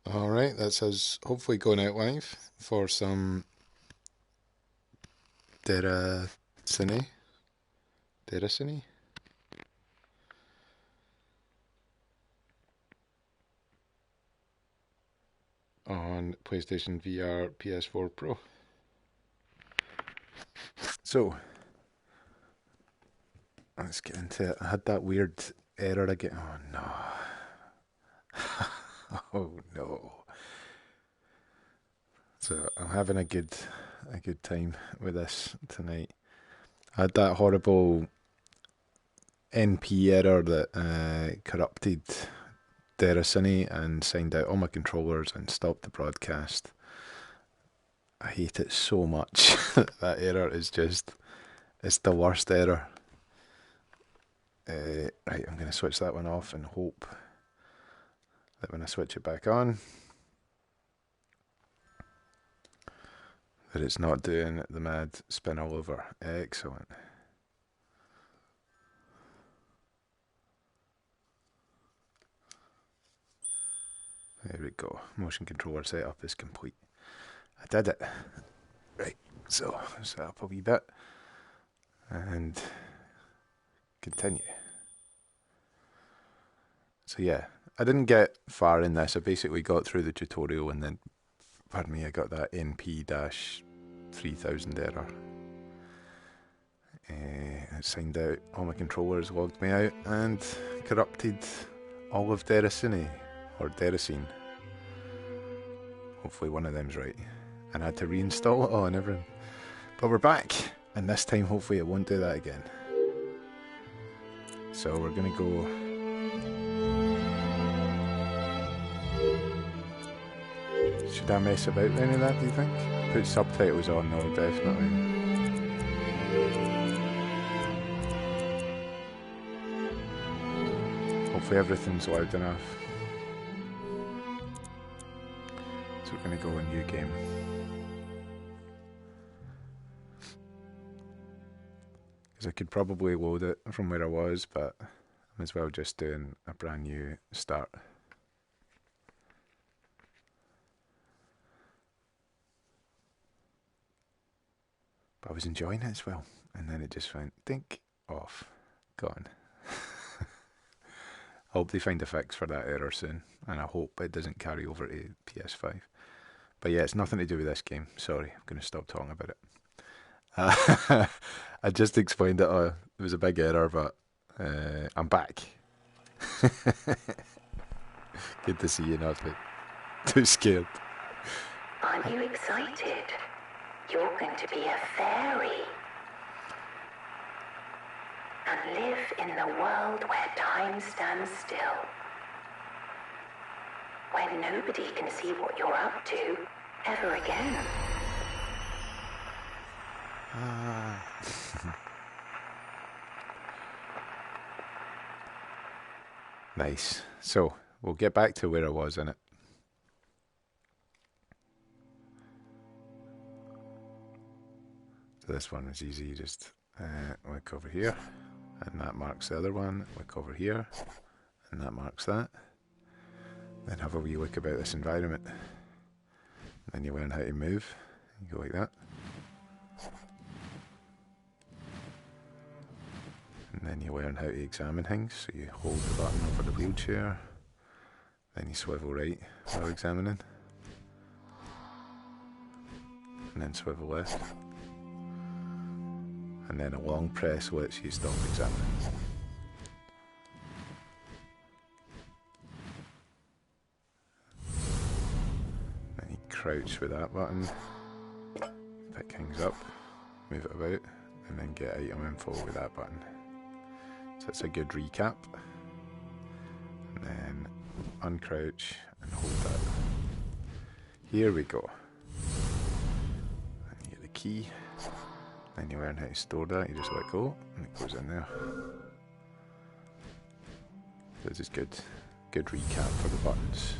Alright, that's us hopefully going out live for some Deracine. Deracine? On PlayStation VR PS4 Pro. So, let's get into it. I had that weird error again. Oh no. Oh no. So I'm having a good time with this tonight. I had that horrible NP error that corrupted Deracine and signed out all my controllers and stopped the broadcast. I hate it so much. That error is just, it's the worst error. Right, I'm going to switch that one off and hope that when I switch it back on, that it's not doing the mad spin all over. Excellent. There we go. Motion controller setup is complete. I did it. Right, so set up a wee bit and continue. So yeah, I didn't get far in this. I basically got through the tutorial and then, pardon me, I got that NP-3000 error. It signed out all my controllers, logged me out, and corrupted all of Deracine, or Deracine. Hopefully one of them's right. And I had to reinstall it all and everything. But we're back, and this time hopefully it won't do that again. So we're gonna go. Should I mess about with any of that, do you think? Put subtitles on though, definitely. Hopefully everything's loud enough. So we're going to go a new game. Because I could probably load it from where I was, but I'm as well just doing a brand new start. But I was enjoying it as well. And then it just went dink, off, gone. I hope they find a fix for that error soon, and I hope it doesn't carry over to PS5. But yeah, it's nothing to do with this game. Sorry, I'm going to stop talking about it. I just explained it. It was a big error, but I'm back. Good to see you, not too scared. Aren't you excited? You're going to be a fairy. And live in the world where time stands still. Where nobody can see what you're up to ever again. Nice. So, we'll get back to where I was in it. So this one was easy. You just look over here, and that marks the other one. Look over here, and that marks that. Then have a wee look about this environment. Then you learn how to move. You go like that. And then you learn how to examine things. So you hold the button over the wheelchair. Then you swivel right while examining. And then swivel left. And then a long press lets you stop examining. Then you crouch with that button, pick things up, move it about, and then get item info with that button. So it's a good recap. And then uncrouch and hold that. Here we go. And you get the key. Then you learn how to store that. You just let go, and it goes in there. So this is good recap for the buttons.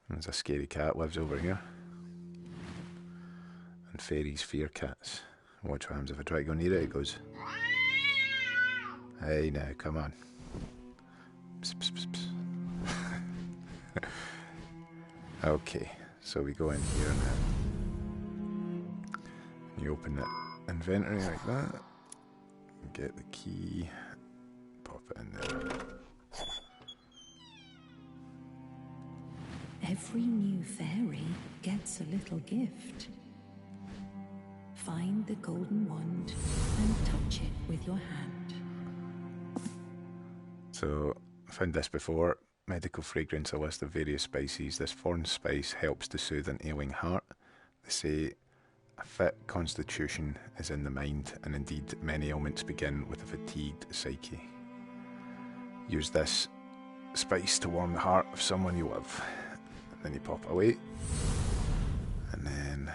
And there's a scary cat lives over here. And fairies fear cats. Watch what happens if I try to go near it. It goes. Hey now, come on. Psst, psst, psst, psst. Okay, so we go in here now. You open the inventory like that. Get the key. Pop it in there. Every new fairy gets a little gift. Find the golden wand and touch it with your hand. So, I found this before. Medical fragrance, a list of various spices. This foreign spice helps to soothe an ailing heart. They say a fit constitution is in the mind, and indeed many ailments begin with a fatigued psyche. Use this spice to warm the heart of someone you love. And then you pop it away. And then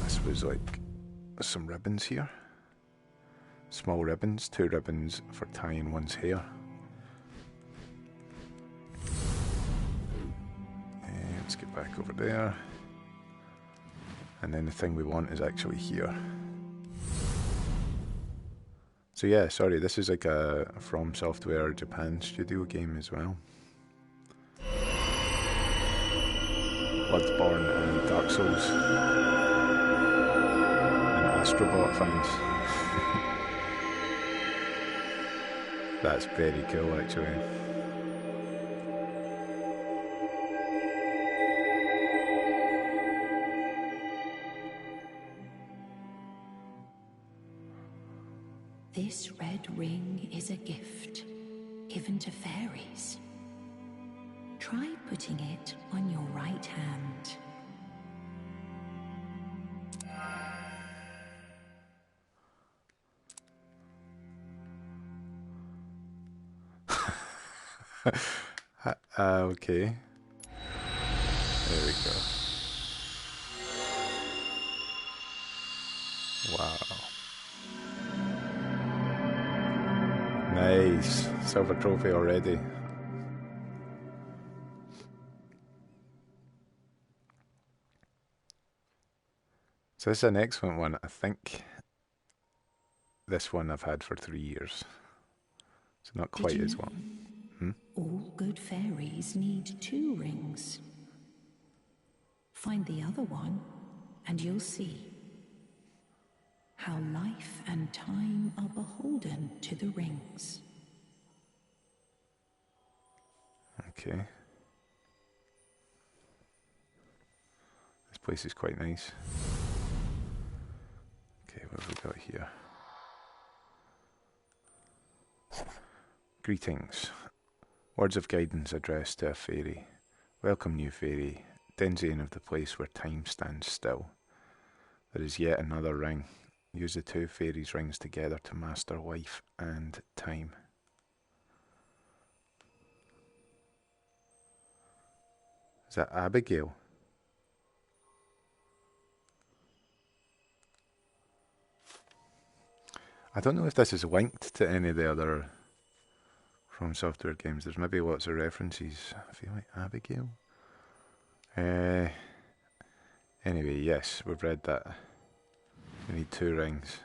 this was like some ribbons here. Small ribbons, 2 ribbons for tying one's hair. Let's get back over there. And then the thing we want is actually here. So yeah, sorry, this is like a From Software Japan studio game as well. Bloodborne and Dark Souls. And Astrobot fans. That's very cool actually. This red ring is a gift given to fairies. Try putting it on your right hand. Okay. There we go. Wow. Nice. Silver trophy already. So this is an excellent one. I think this one I've had for 3 years. So not quite as well. All good fairies need 2 rings. Find the other one, and you'll see how life and time are beholden to the rings. Okay. This place is quite nice. Okay, what have we got here? Greetings. Words of guidance addressed to a fairy. Welcome, new fairy. Denzian of the place where time stands still. There is yet another ring. Use the 2 fairies' rings together to master life and time. Is that Abigail? I don't know if this is linked to any of the other From Software games. There's maybe lots of references. I feel like Abigail. Anyway, yes, we've read that. We need 2 rings.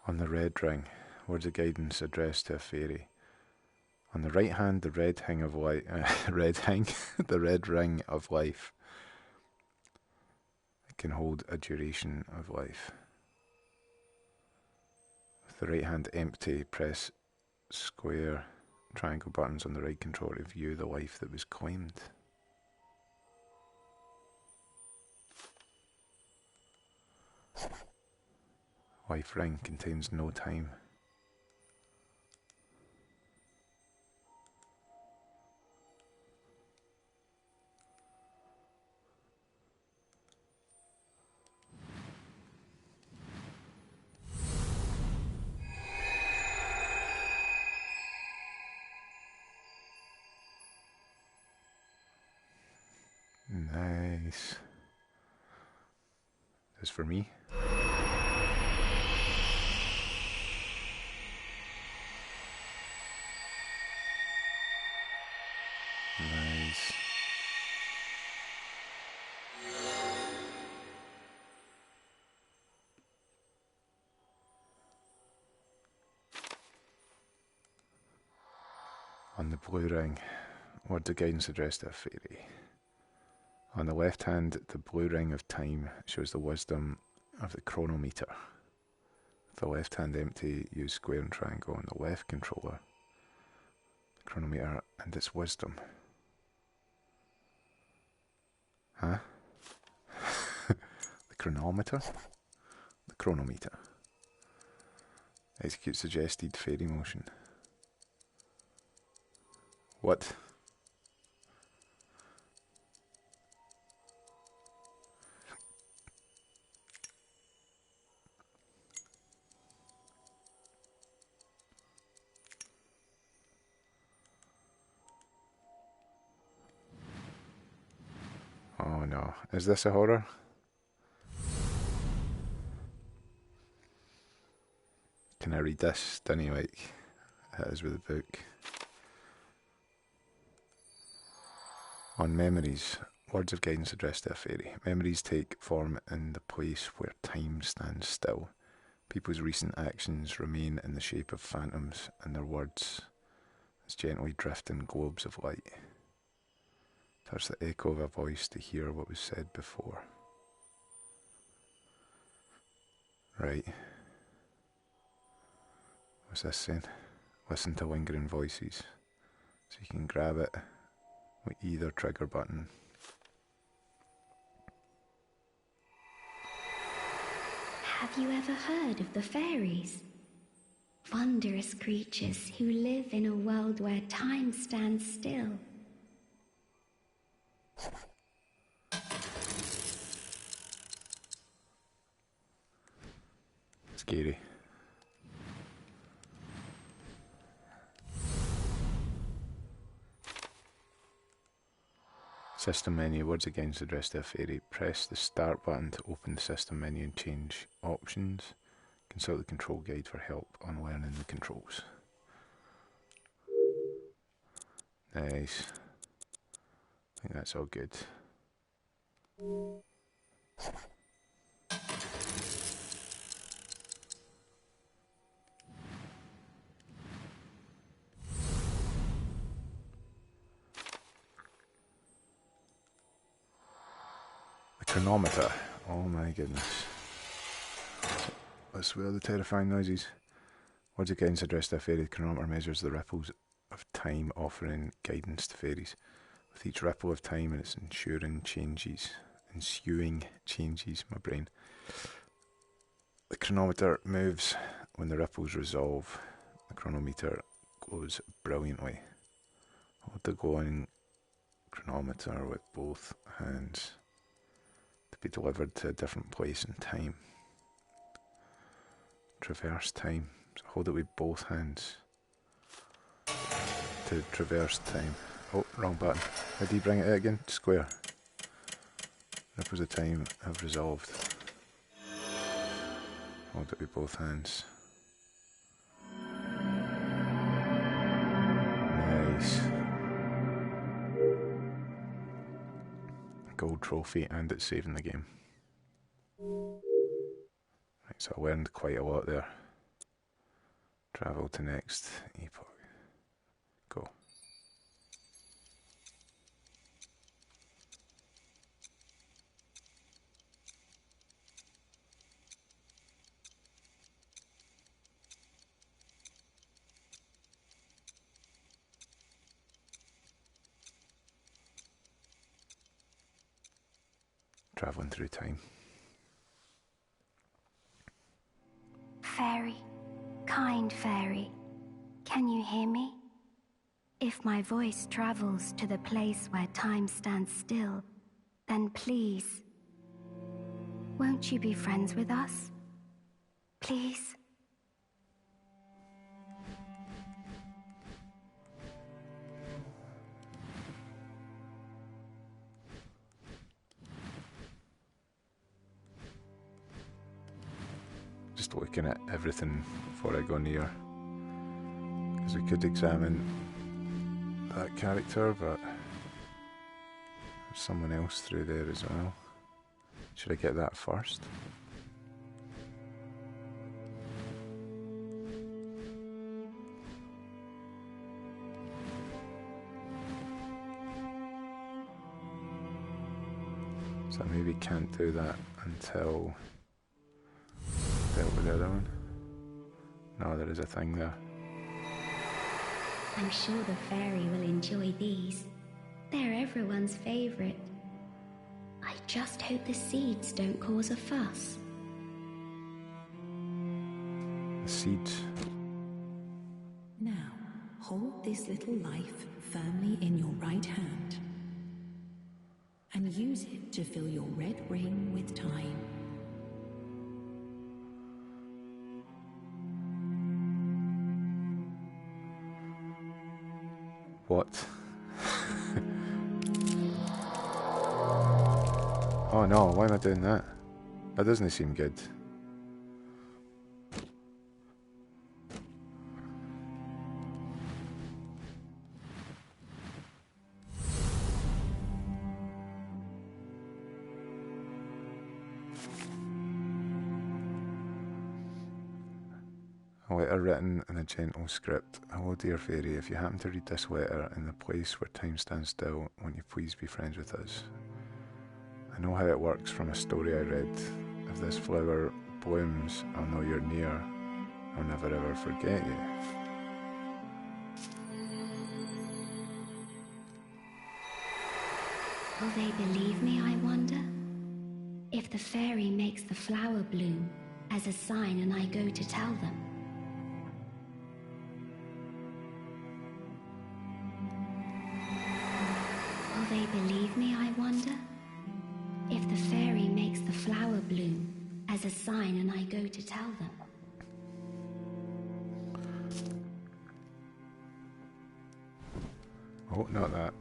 On the red ring, words of guidance addressed to a fairy. On the right hand, the red ring of life. The red ring of life. It can hold a duration of life. With the right hand empty, press square triangle buttons on the right control to view the life that was claimed. Life ring contains no time. Nice. This for me. Nice. on the blue ring, words of guidance addressed to a fairy. On the left hand, the blue ring of time shows the wisdom of the chronometer. With the left hand empty, use square and triangle on the left controller, the chronometer and its wisdom. Huh? The chronometer? The chronometer. Execute suggested fairy motion. What? Oh no. Is this a horror? Can I read this? Didn't like it is with the book. On memories, words of guidance addressed to a fairy. Memories take form in the place where time stands still. People's recent actions remain in the shape of phantoms, and their words as gently drift in globes of light. Touch the echo of a voice to hear what was said before. Right. What's this saying? Listen to lingering voices. So you can grab it with either trigger button. Have you ever heard of the fairies? Wondrous creatures who live in a world where time stands still. Scary. System menu, words of guidance addressed to a fairy. Press the start button to open the system menu and change options. Consult the control guide for help on learning the controls. Nice. I think that's all good. The chronometer. Oh my goodness. I swear the terrifying noises. Words of guidance addressed to a fairy. The chronometer measures the ripples of time, offering guidance to fairies. With each ripple of time and its ensuing changes, my brain. The chronometer moves when the ripples resolve. The chronometer glows brilliantly. Hold the glowing chronometer with both hands to be delivered to a different place in time. Traverse time. So hold it with both hands to traverse time. Oh, wrong button. How do you bring it out again? Square. Ripples of time have resolved. Hold it with both hands. Nice. A gold trophy and it's saving the game. Right, so I learned quite a lot there. Travel to next epoch. Go. Travelling through time. Fairy, kind fairy, can you hear me? If my voice travels to the place where time stands still, then please, won't you be friends with us? Please? Just looking at everything before I go near, because we could examine that character, but there's someone else through there as well. Should I get that first? can't do that until dealt with the other one. No, there is a thing there. I'm sure the fairy will enjoy these. They're everyone's favorite. I just hope the seeds don't cause a fuss. The seeds. Now, hold this little life firmly in your right hand and use it to fill your red ring with time. What? Oh no, why am I doing that? That doesn't seem good. A letter written in a gentle script. Hello dear fairy, if you happen to read this letter in the place where time stands still, won't you please be friends with us? I know how it works from a story I read. If this flower blooms, I'll know you're near. I'll never ever forget you. Will they believe me, I wonder? If the fairy makes the flower bloom as a sign and I go to tell them. Will they believe me, I wonder? If the fairy makes the flower bloom as a sign and I go to tell them. Oh, not that.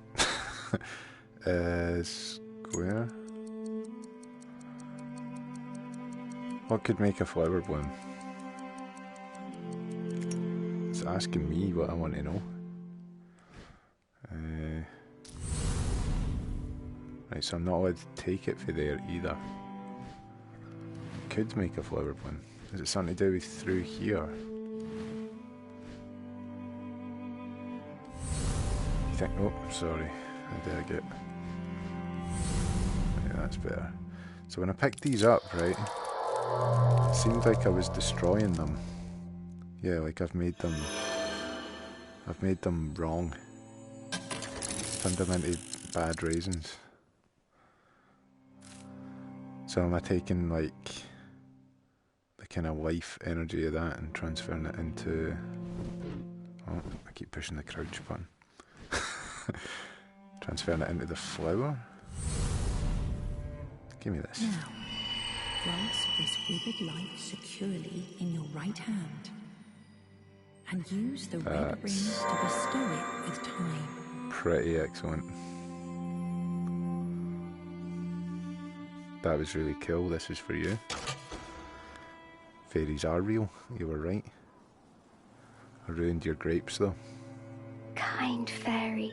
Square. What could make a flower bloom? It's asking me what I want to know. Right, so I'm not allowed to take it for there either. Could make a flower bloom. Is it something to do with through here? You think? Oh, sorry. How did I get? Yeah, that's better. So when I picked these up, right, it seemed like I was destroying them. Yeah, like I've made them wrong. Turned them into bad raisins. So am I taking like the kind of life energy of that and transferring it into... Oh, I keep pushing the crouch button. Transferring it into the flower? Give me this. Now, grasp this withered life securely in your right hand and use the red ring to bestow it with time. Pretty excellent. That was really cool. This is for you. Fairies are real. You were right. I ruined your grapes though. Kind fairy,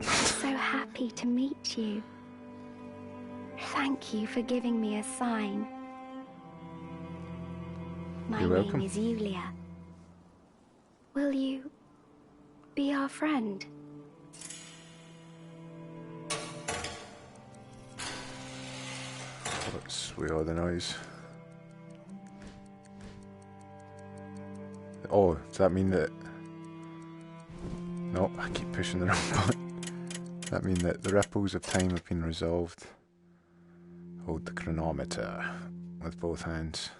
I'm so happy to meet you. Thank you for giving me a sign. My You're welcome. name is Yulia. Will you be our friend? What's with all the noise? Oh, does that mean that... Nope, I keep pushing the wrong button. Does that mean that the ripples of time have been resolved? Hold the chronometer with both hands.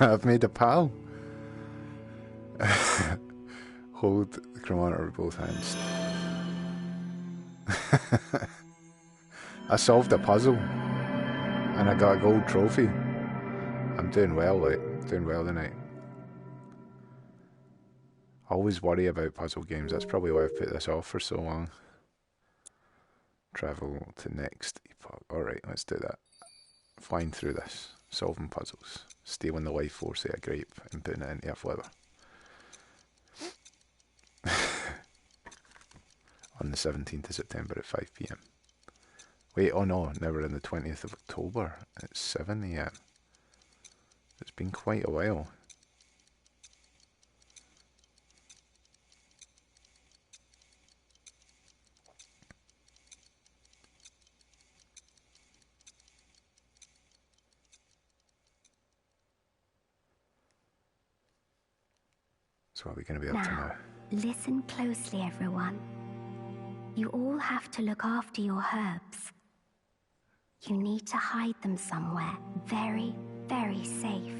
I've made a pal. Hold the chronometer with both hands. I solved a puzzle and I got a gold trophy. I'm doing well, like, doing well tonight. I always worry about puzzle games. That's probably why I've put this off for so long. Travel to next epoch. Alright, let's do that. Flying through this. Solving puzzles. Stealing the life force of a grape and putting it into a flower. On the 17th of September at 5 PM. Wait, oh no, now we're on the 20th of October at 7 AM. It's been quite a while. So what are we going to be up to now? Now, listen closely, everyone. You all have to look after your herbs. You need to hide them somewhere very, very safe.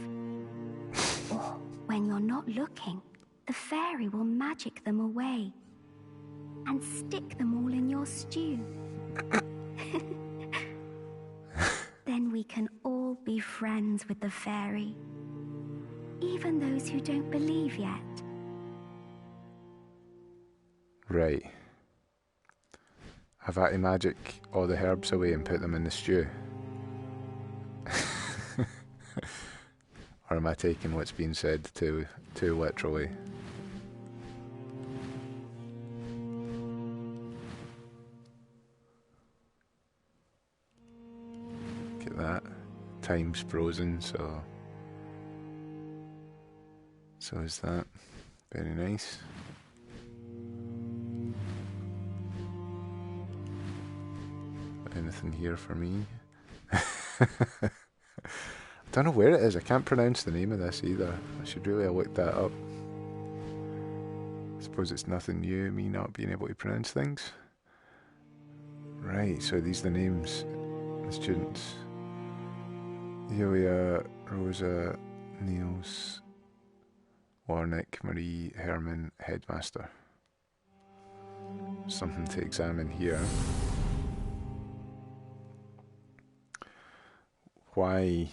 Or, when you're not looking, the fairy will magic them away and stick them all in your stew. Then we can all be friends with the fairy. Even those who don't believe yet. Right. Have I to magic all the herbs away and put them in the stew? Or am I taking what's being said too literally? Look at that. Time's frozen, so is that. Very nice. Anything here for me? I don't know where it is. I can't pronounce the name of this either. I should really have looked that up. I suppose it's nothing new, me not being able to pronounce things. Right, so these are the names. The students. Yulia, Rosa, Niels, Warnick, Marie, Herman, Headmaster. Something to examine here. Why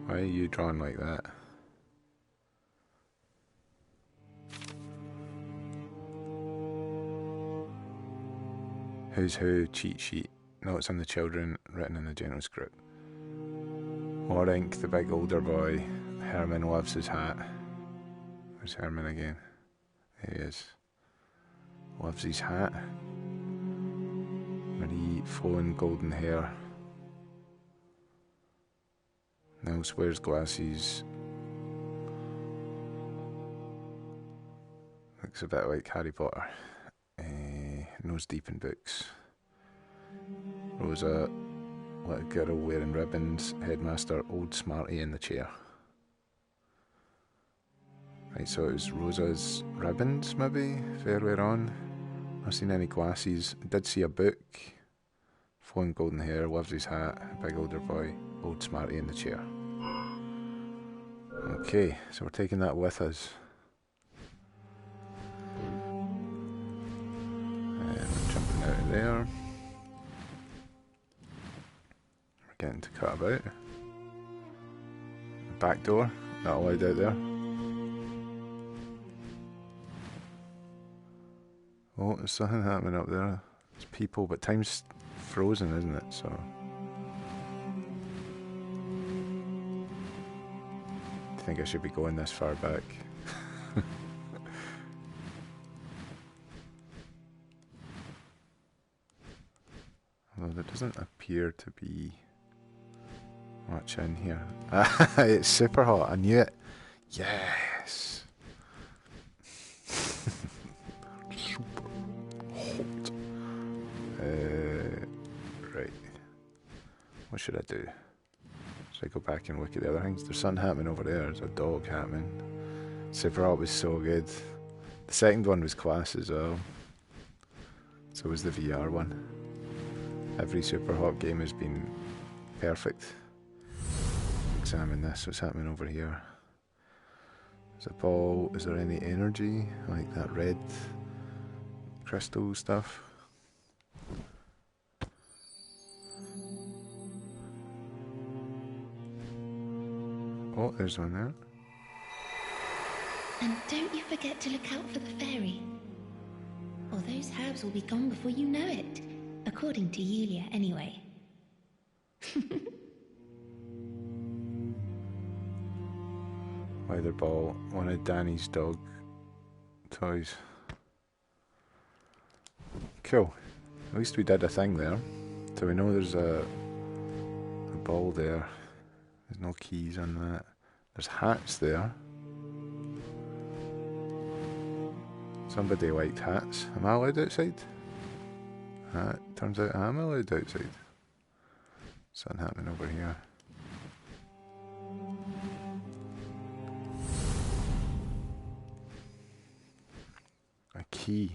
are you drawn like that? Who's who cheat sheet. Notes on the children written in the general script. Warink, the big older boy. Herman loves his hat. Where's Herman again? There he is. Loves his hat. Marie, flowing golden hair. Nils wears glasses. Looks a bit like Harry Potter. Nose deep in books. Rosa, little girl wearing ribbons. Headmaster, old smarty in the chair. Right, so it was Rosa's ribbons, maybe, fairway on. Not seen any glasses. Did see a book. Flowing golden hair, loves his hat. Big older boy, old smarty in the chair. Okay, so we're taking that with us. Jumping out of there. We're getting to cut about. Back door, not allowed out there. Oh, there's something happening up there. There's people, but time's frozen, isn't it? So I think I should be going this far back. Although there doesn't appear to be much in here. It's super hot. I knew it. Yes. Super hot. Right. What should I do? Should I go back and look at the other things? There's something happening over there. There's a dog happening. Super hot was so good. The second one was class as well. So was the VR one. Every super hot game has been perfect. Examine this. What's happening over here? There's a ball. Is there any energy? Like that red crystal stuff? Oh, there's one there. And don't you forget to look out for the fairy. Or those herbs will be gone before you know it. According to Yulia, anyway. Weather ball, one of Danny's dog toys. Cool. At least we did a thing there. So we know there's a ball there. There's no keys on that. There's hats there. Somebody liked hats. Am I allowed outside? Turns out I am allowed outside. Something happening over here. key.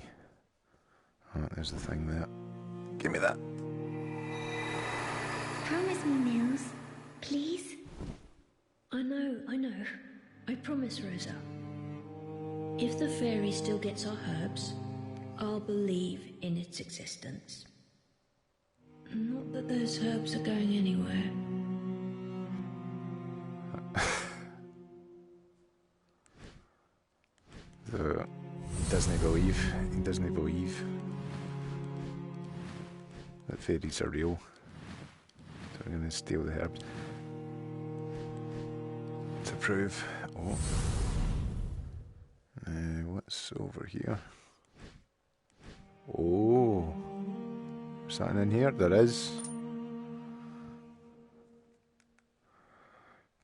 Oh, there's the thing there. Give me that. Promise me, Nils. Please? I know. I promise, Rosa. If the fairy still gets our herbs, I'll believe in its existence. Not that those herbs are going anywhere. So, he doesn't believe that fairies are real. So we're going to steal the herbs to prove. Oh, what's over here? Oh, something in here? There is.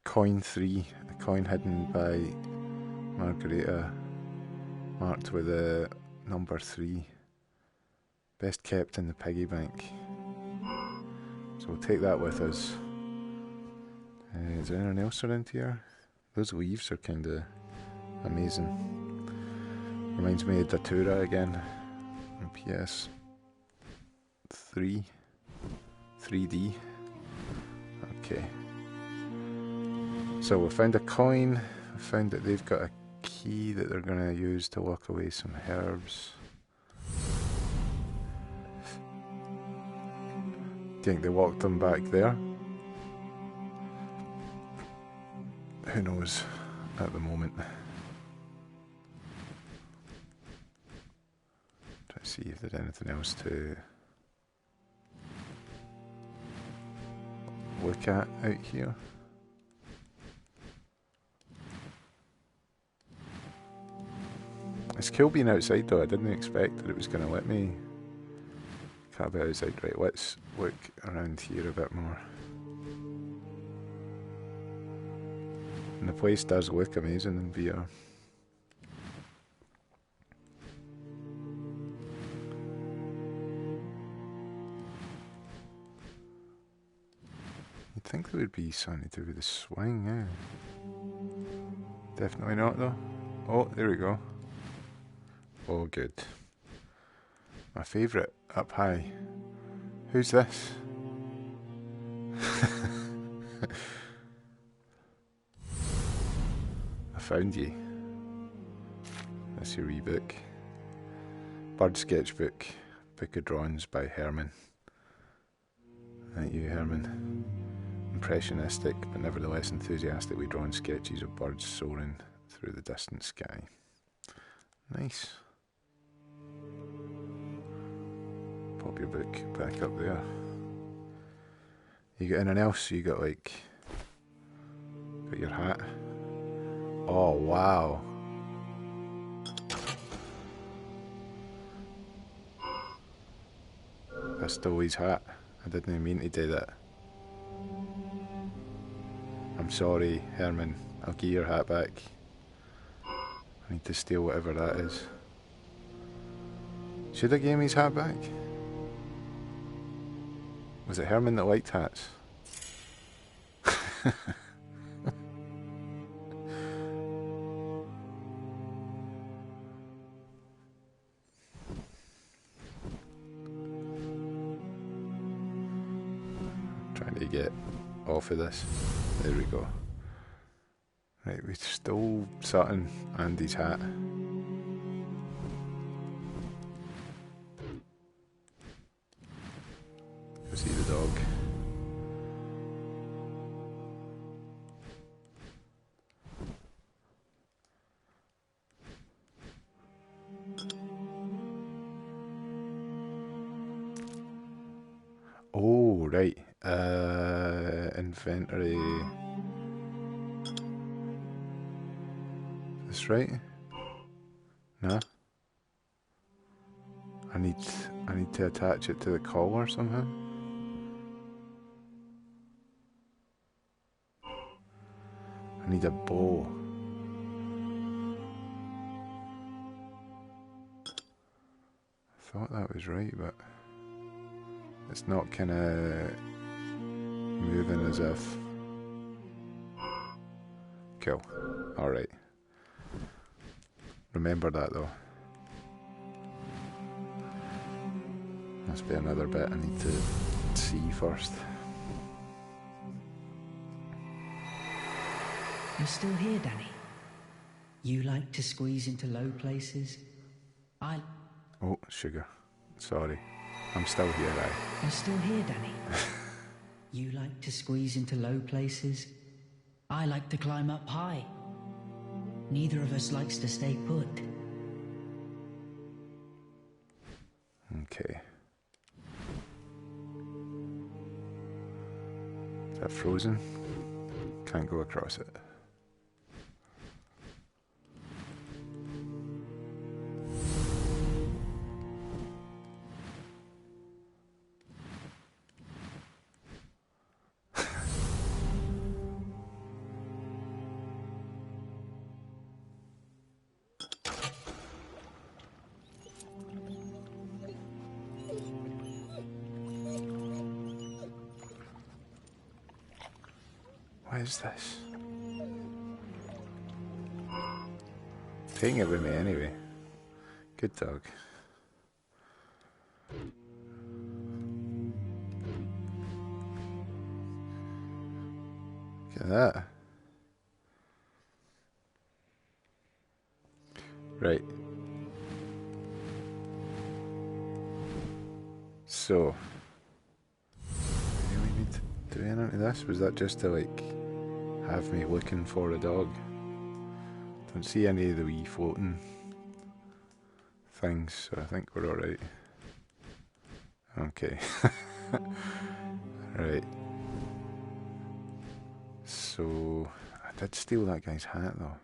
Coin 3, a coin hidden by Margareta, marked with a number 3. Best kept in the piggy bank. So we'll take that with us. Is there anything else around here? Those leaves are kind of amazing. Reminds me of Datura again on PS3. 3D. Okay. So we found a coin. We found that they've got a key that they're going to use to lock away some herbs. Do you think they walked them back there? Who knows at the moment. Try to see if there's anything else to look at out here. It's cool being outside though. I didn't expect that it was going to let me cut a bit outside. Right, let's look around here a bit more. And the place does look amazing in VR. You'd think there would be something to do with the swing, yeah. Definitely not though. Oh, there we go. Oh, good. My favourite, up high. Who's this? I found you. That's your wee book. Bird Sketchbook. Book of Drawings by Herman. Thank you, Herman. Impressionistic, but nevertheless enthusiastically drawn sketches of birds soaring through the distant sky. Nice. Pop your book back up there. You got anything else? You got like... got your hat. Oh, wow. I stole his hat. I didn't even mean to do that. I'm sorry, Herman. I'll give your hat back. I need to steal whatever that is. Should I give him his hat back? Was it Herman that liked hats? Trying to get off of this. There we go. Right, we stole something and his hat. Go see the dog. Oh, right. Inventory. This right? No. I need to attach it to the collar somehow. I need a bow. I thought that was right, but it's not kind of moving as if. Cool. Alright. Remember that though. Must be another bit I need to see first. You're still here, Danny? You like to squeeze into low places? Oh, sugar. Sorry. I'm still here, You're still here, Danny? You like to squeeze into low places? I like to climb up high. Neither of us likes to stay put. Okay. Is that frozen? Can't go across it. What is this? Taking it with me anyway. Good dog. Look at that. Right. So, do we need to do anything to this? Was that just to like have me looking for a dog? Don't see any of the wee floating things, so I think we're alright. Okay. Right. So, I did steal that guy's hat though.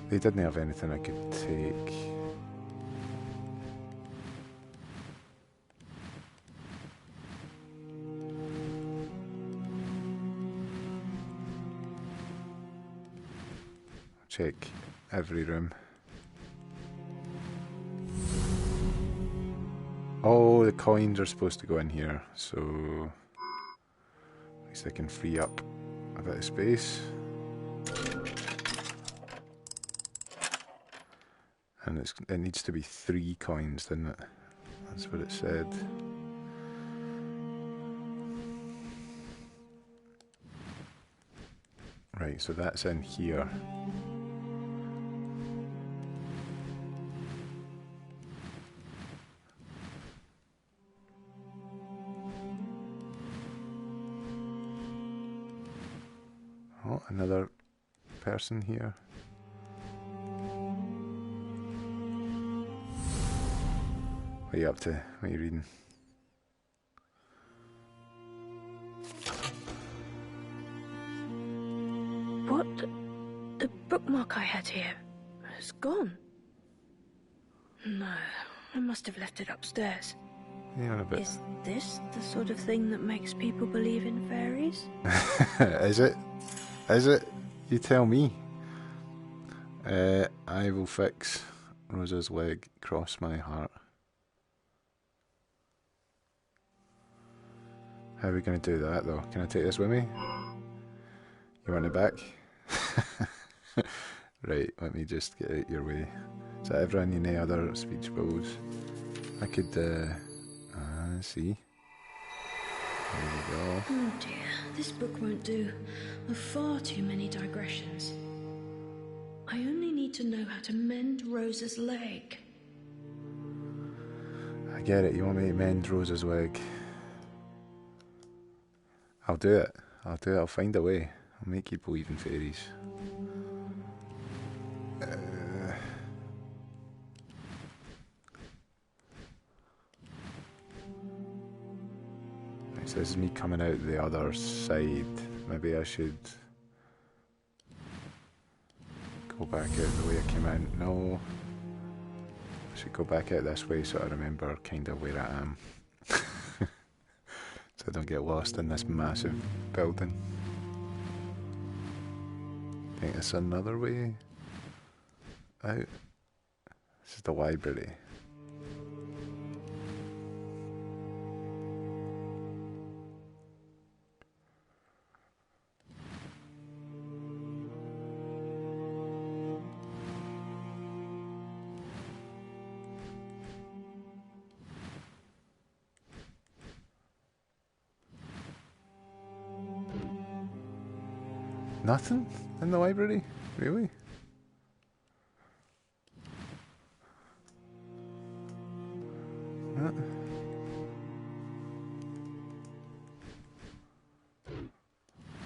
They didn't have anything I could take. Check every room. Oh, the coins are supposed to go in here, so at least I can free up a bit of space. And it needs to be 3 coins, doesn't it? That's what it said. Right, so that's in here. Oh, another person here. What are you up to? What are you reading? What? The bookmark I had here has gone. No, I must have left it upstairs. Yeah, a bit. Is this the sort of thing that makes people believe in fairies? Is it? Is it? You tell me. I will fix Rosa's leg, cross my heart. How are we going to do that though? Can I take this with me? You want it back? Right, let me just get out your way. Is that everyone? You know other speech bubbles? I could, see. There we go. Oh dear, this book won't do. There are far too many digressions. I only need to know how to mend Rosa's leg. I get it, you want me to mend Rosa's leg. I'll do it. I'll find a way. I'll make you believe in fairies. Right, so this is me coming out the other side. Maybe I should go back out the way I came in. No. I should go back out this way so I remember kind of where I am. So I don't get lost in this massive building. I think there's another way out. This is the library. Nothing in the library? Really?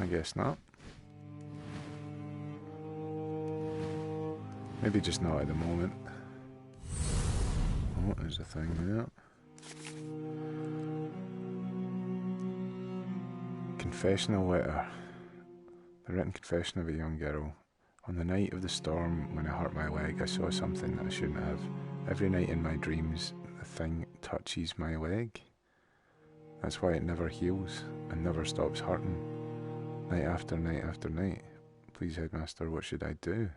I guess not. Maybe just not at the moment. Oh, there's a thing there. Confessional letter. The written confession of a young girl. On the night of the storm, when I hurt my leg, I saw something that I shouldn't have. Every night in my dreams, the thing touches my leg. That's why it never heals and never stops hurting. Night after night after night. Please, Headmaster, what should I do?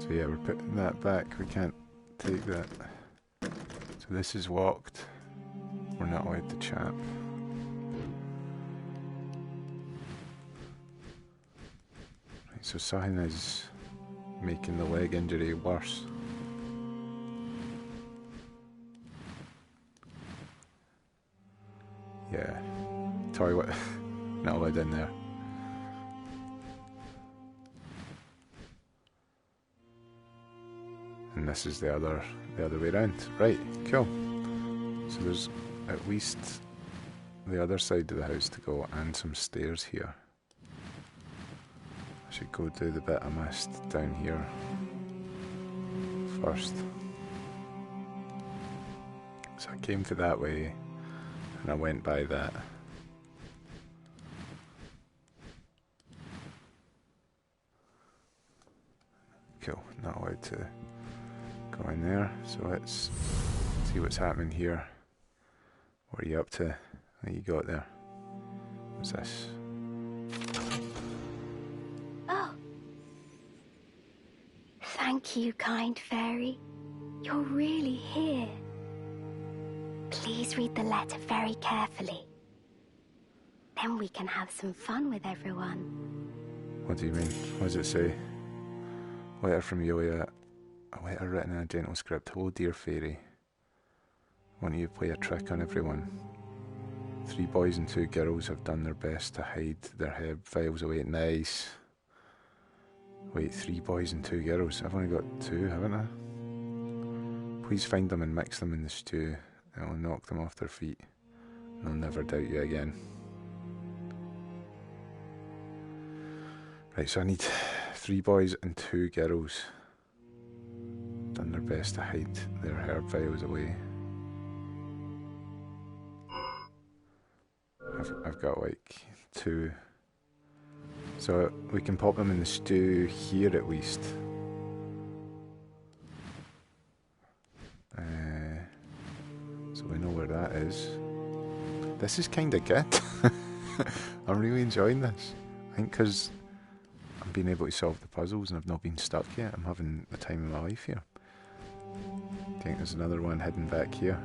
So yeah, we're putting that back. We can't take that. So this is locked. We're not allowed to chat. Right, so something is making the leg injury worse. Yeah. Toilet. Not allowed in there. And this is the other way around. Right, cool. So there's at least the other side of the house to go and some stairs here. I should go do the bit I missed down here first. So I came for that way and I went by that. Cool, not allowed to go in there, so let's see what's happening here. What are you up to? What you got there? What's this? Oh. Thank you, kind fairy. You're really here. Please read the letter very carefully. Then we can have some fun with everyone. What do you mean? What does it say? Letter from Yulia. A letter written in a gentle script. Hello, dear fairy. Want you to play a trick on everyone. 3 boys and 2 girls have done their best to hide their herb vials away. Nice. Wait, 3 boys and 2 girls. I've only got 2, haven't I? Please find them and mix them in the stew. It will knock them off their feet. They'll never doubt you again. Right, so I need 3 boys and 2 girls. Done their best to hide their herb vials away. I've got like 2. So we can pop them in the stew here at least. So we know where that is. This is kind of good. I'm really enjoying this. I think because I'm being able to solve the puzzles and I've not been stuck yet. I'm having the time of my life here. I think there's another one hidden back here.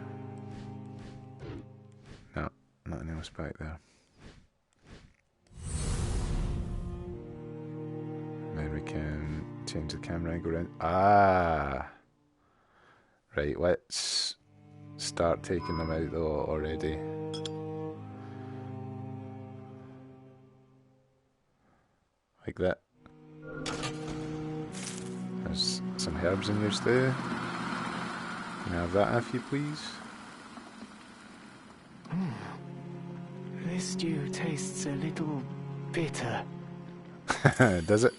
No, nothing else back there. And then we can change the camera and go around. Ah! Right, let's start taking them out though already. Like that. There's some herbs in your stew. Can I have that if you please? This stew tastes a little bitter. Does it?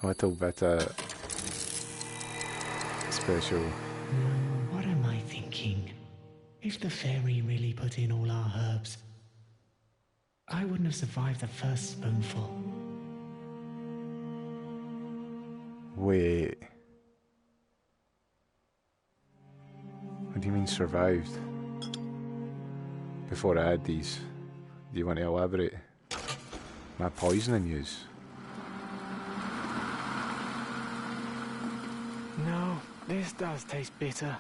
A little bit special. What am I thinking? If the fairy really put in all our herbs, I wouldn't have survived the first spoonful. Wait. What do you mean survived? Before I had these, do you want to elaborate? Am I poisoning yous? No, this does taste bitter.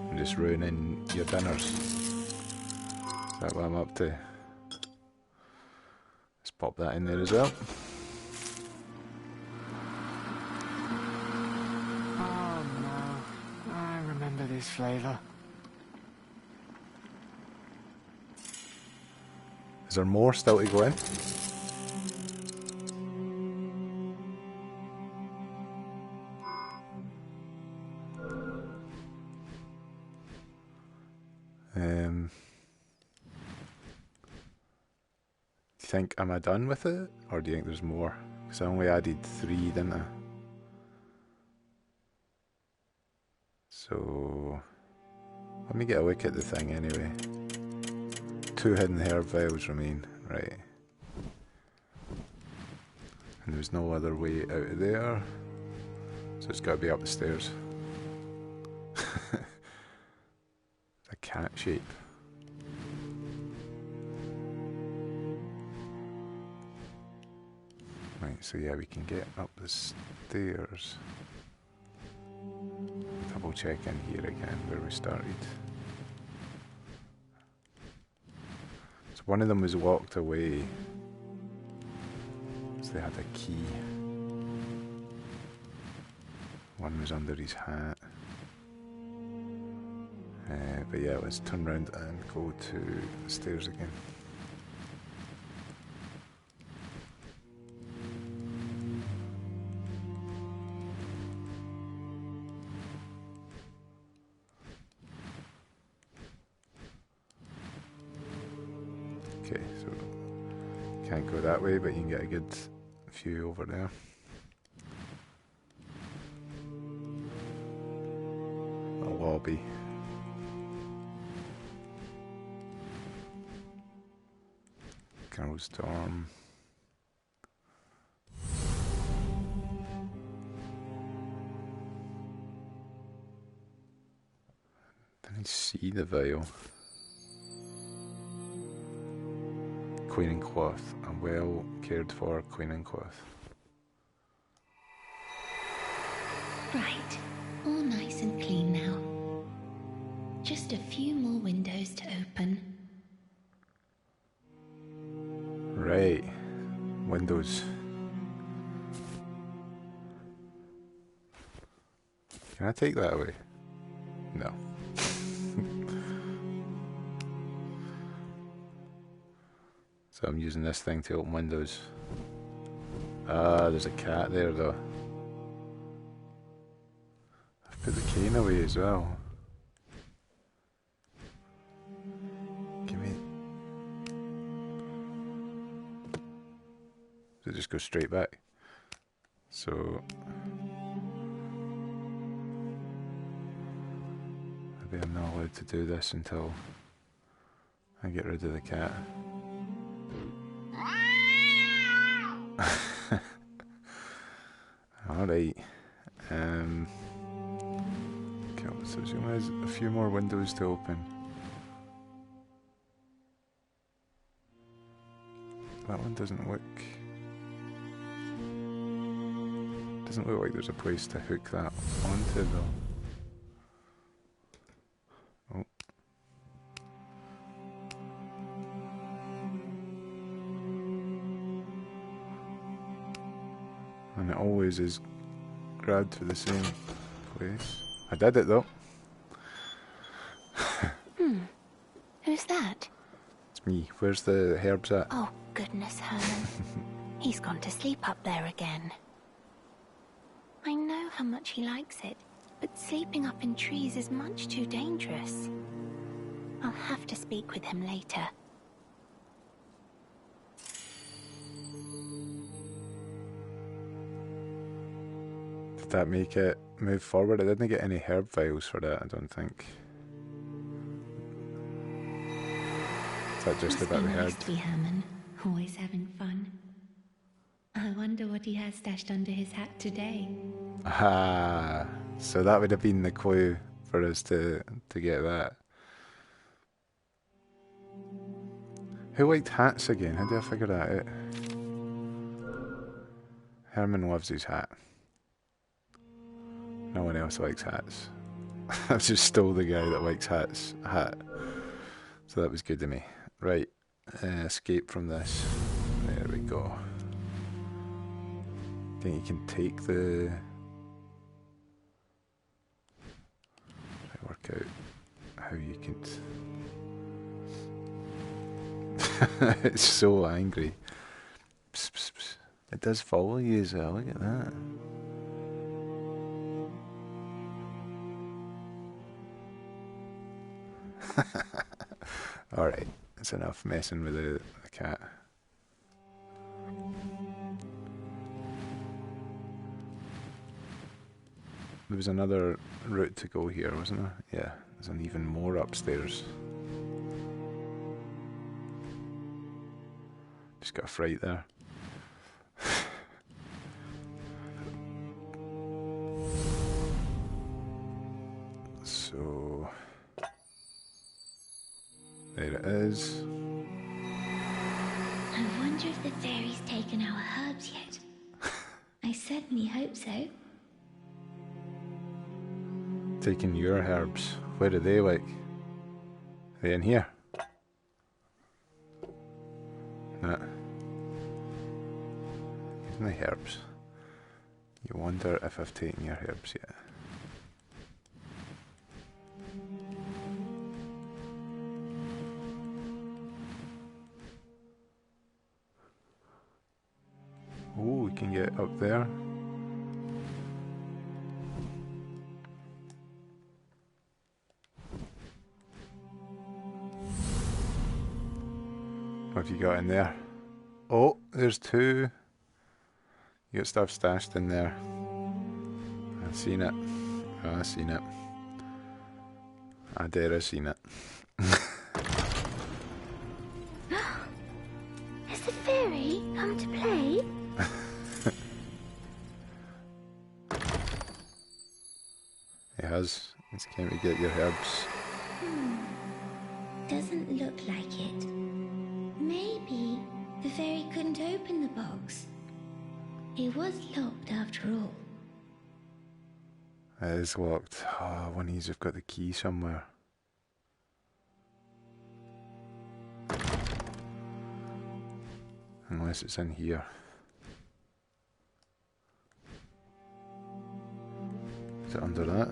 I'm just ruining your dinners. Is that what I'm up to? Let's pop that in there as well. Oh no, I remember this flavour. Is there more still to go in? Do you think, am I done with it? Or do you think there's more? Because I only added 3, didn't I? So, let me get a look at the thing anyway. 2 hidden herb vials remain, right. And there's no other way out of there. So it's got to be up the stairs. A cat shape. Right, so yeah, we can get up the stairs. Double check in here again where we started. So one of them was locked away. So they had a key. One was under his hat. But yeah, let's turn around and go to the stairs again. Okay, so can't go that way, but you can get a good view over there. A lobby. Girls' dorm. Didn't see the vial. Queen and cloth. A well cared for queen and cloth. Right, all nice and clean now. Just a few more windows to open. Right. Windows. Can I take that away? No. So I'm using this thing to open windows. Ah, there's a cat there though. I've put the cane away as well. Give me... Does it just go straight back? So... maybe I'm not allowed to do this until I get rid of the cat. Alright. Okay, so there's a few more windows to open. That one doesn't look like there's a place to hook that onto though. Oh. And it always is grabbed for the same place. I did it though. Who's that? It's me. Where's the herbs at? Oh, goodness, Herman. He's gone to sleep up there again. I know how much he likes it, but sleeping up in trees is much too dangerous. I'll have to speak with him later. Did that make it move forward? I didn't get any herb vials for that, I don't think. Is that just about the herb? Must be Herman, always having fun. I wonder what he has stashed under his hat today. Ah, so that would have been the clue for us to get that. Who liked hats again? How do I figure that out? Herman loves his hat. No one else likes hats. I just stole the guy that likes hats hat. So that was good to me. Right, escape from this. There we go. I think you can take the... Try to work out how you can... It's so angry. Psst, psst, psst. It does follow you as well, look at that. Alright, that's enough messing with the cat. There was another route to go here, wasn't there? Yeah, there's an even more upstairs. Just got a fright there. So there it is. I wonder if the fairy's taken our herbs yet. I certainly hope so. Taking your herbs. Where are they, like? Are they in here? Nah. Here's my herbs. You wonder if I've taken your herbs yet. Oh, we can get up there. What have you got in there? Oh, there's two. You got stuff stashed in there. I've seen it. Oh, I've seen it. I dare have seen it. Has the fairy come to play? It has. It's came to get your herbs. Doesn't look like it. Maybe the fairy couldn't open the box. It was locked after all. It is locked. Oh, one of these have got the key somewhere. Unless it's in here. Is it under that?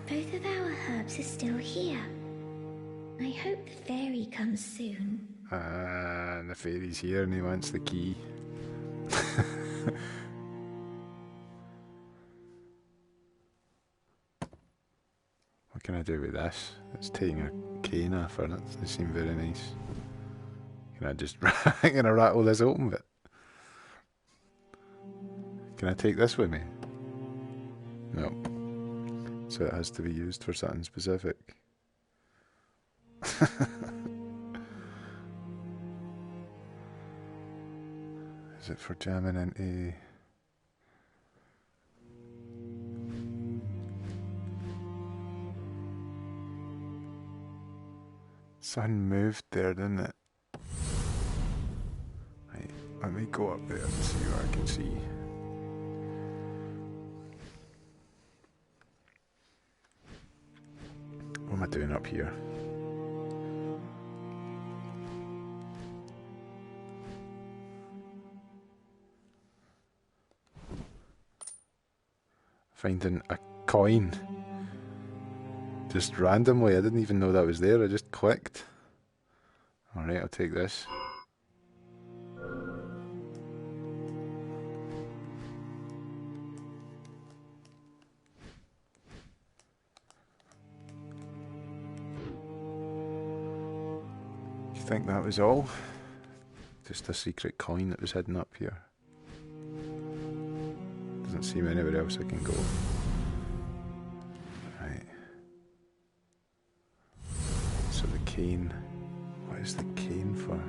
Both of our herbs are still here. I hope the fairy comes soon. And the fairy's here and he wants the key. What can I do with this? It's taking a cane off her. They seem very nice. Can I just can I rattle this open bit? Can I take this with me? No. So it has to be used for something specific. Is it for jamming into... Sun moved there, didn't it? Right, let me go up there and see what I can see. What am I doing up here? Finding a coin. Just randomly, I didn't even know that was there, I just clicked. Alright, I'll take this. You think that was all? Just a secret coin that was hidden up here. Doesn't seem anywhere else I can go. Right. So the cane. What is the cane for?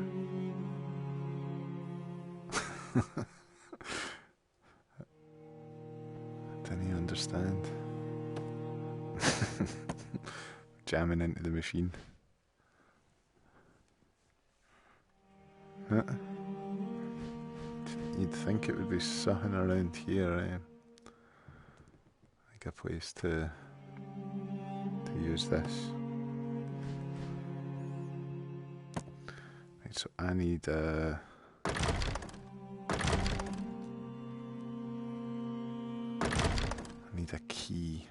I didn't understand. Jamming into the machine. Huh? You'd think it would be something around here, like a place to use this. Right, so I need I need a key.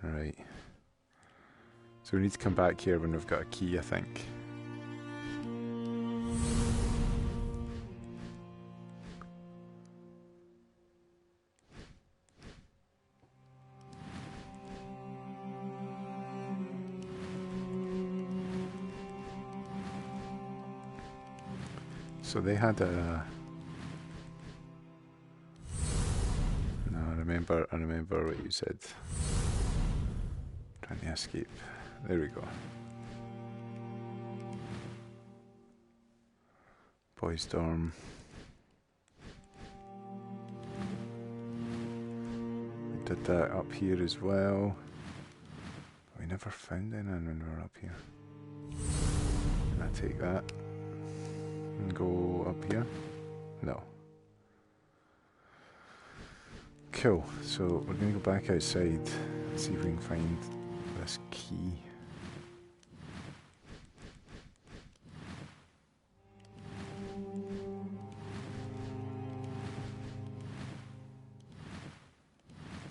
Right. So we need to come back here when we've got a key, I think. So they had a... No, I remember what you said. Trying to escape. There we go. Boys' dorm. We did that up here as well. We never found anyone when we were up here. Can I take that and go up here? No. Cool, so we're going to go back outside and see if we can find this key.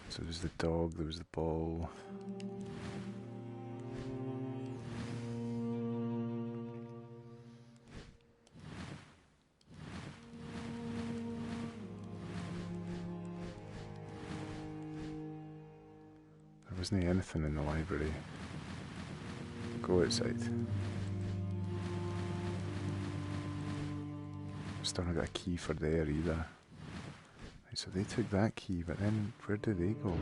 So there's the dog, there was the ball. There wasn't anything in the library. Go outside. Still not got a key for there either. Right, so they took that key, but then where do they go?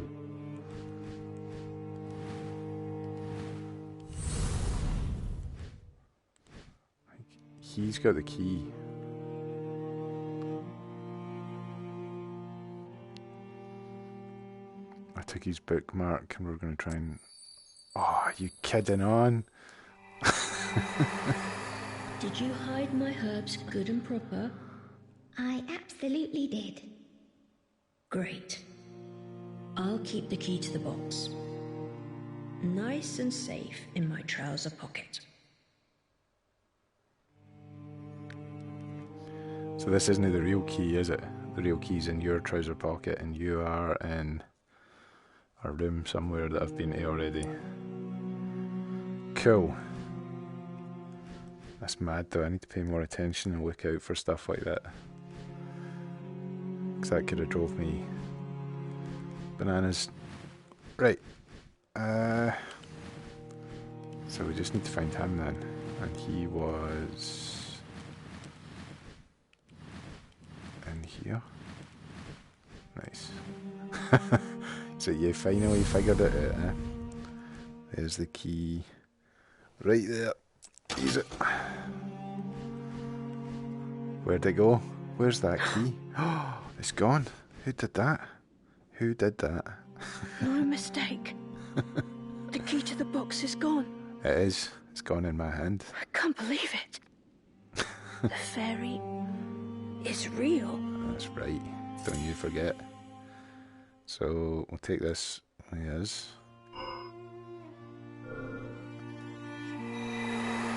Like, he's got the key. I took his bookmark and we're going to try and... Oh, are you kidding on? Did you hide my herbs good and proper? I absolutely did. Great. I'll keep the key to the box. Nice and safe in my trouser pocket. So this isn't the real key, is it? The real key's in your trouser pocket and you are in a room somewhere that I've been to already. Cool. That's mad though, I need to pay more attention and look out for stuff like that. Because that could have drove me bananas. Right. So we just need to find him then. And he was... in here. Nice. So you finally figured it out, eh? There's the key. Right there. Use it. Where'd it go? Where's that key? Oh, it's gone. Who did that? Who did that? No mistake. The key to the box is gone. It is. It's gone in my hand. I can't believe it. The fairy is real. That's right. Don't you forget. So we'll take this. Yes.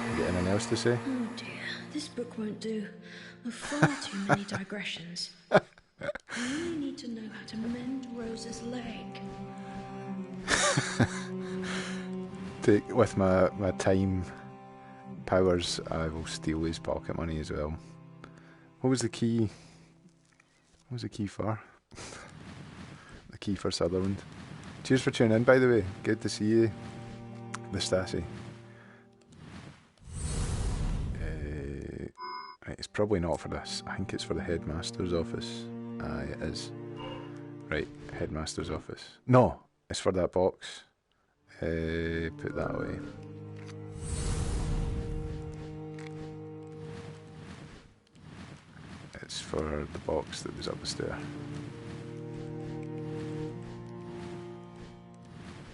You got anything else to say? Oh dear, this book won't do. Far too many digressions. I only need to know how to mend Rosa's leg. With my time powers, I will steal his pocket money as well. What was the key? What was the key for? The key for Sutherland. Cheers for tuning in, by the way. Good to see you, the Stassi. Right, it's probably not for this. I think it's for the headmaster's office. Aye, it is. Right, headmaster's office. No, it's for that box. Put that away. It's for the box that was up the stair.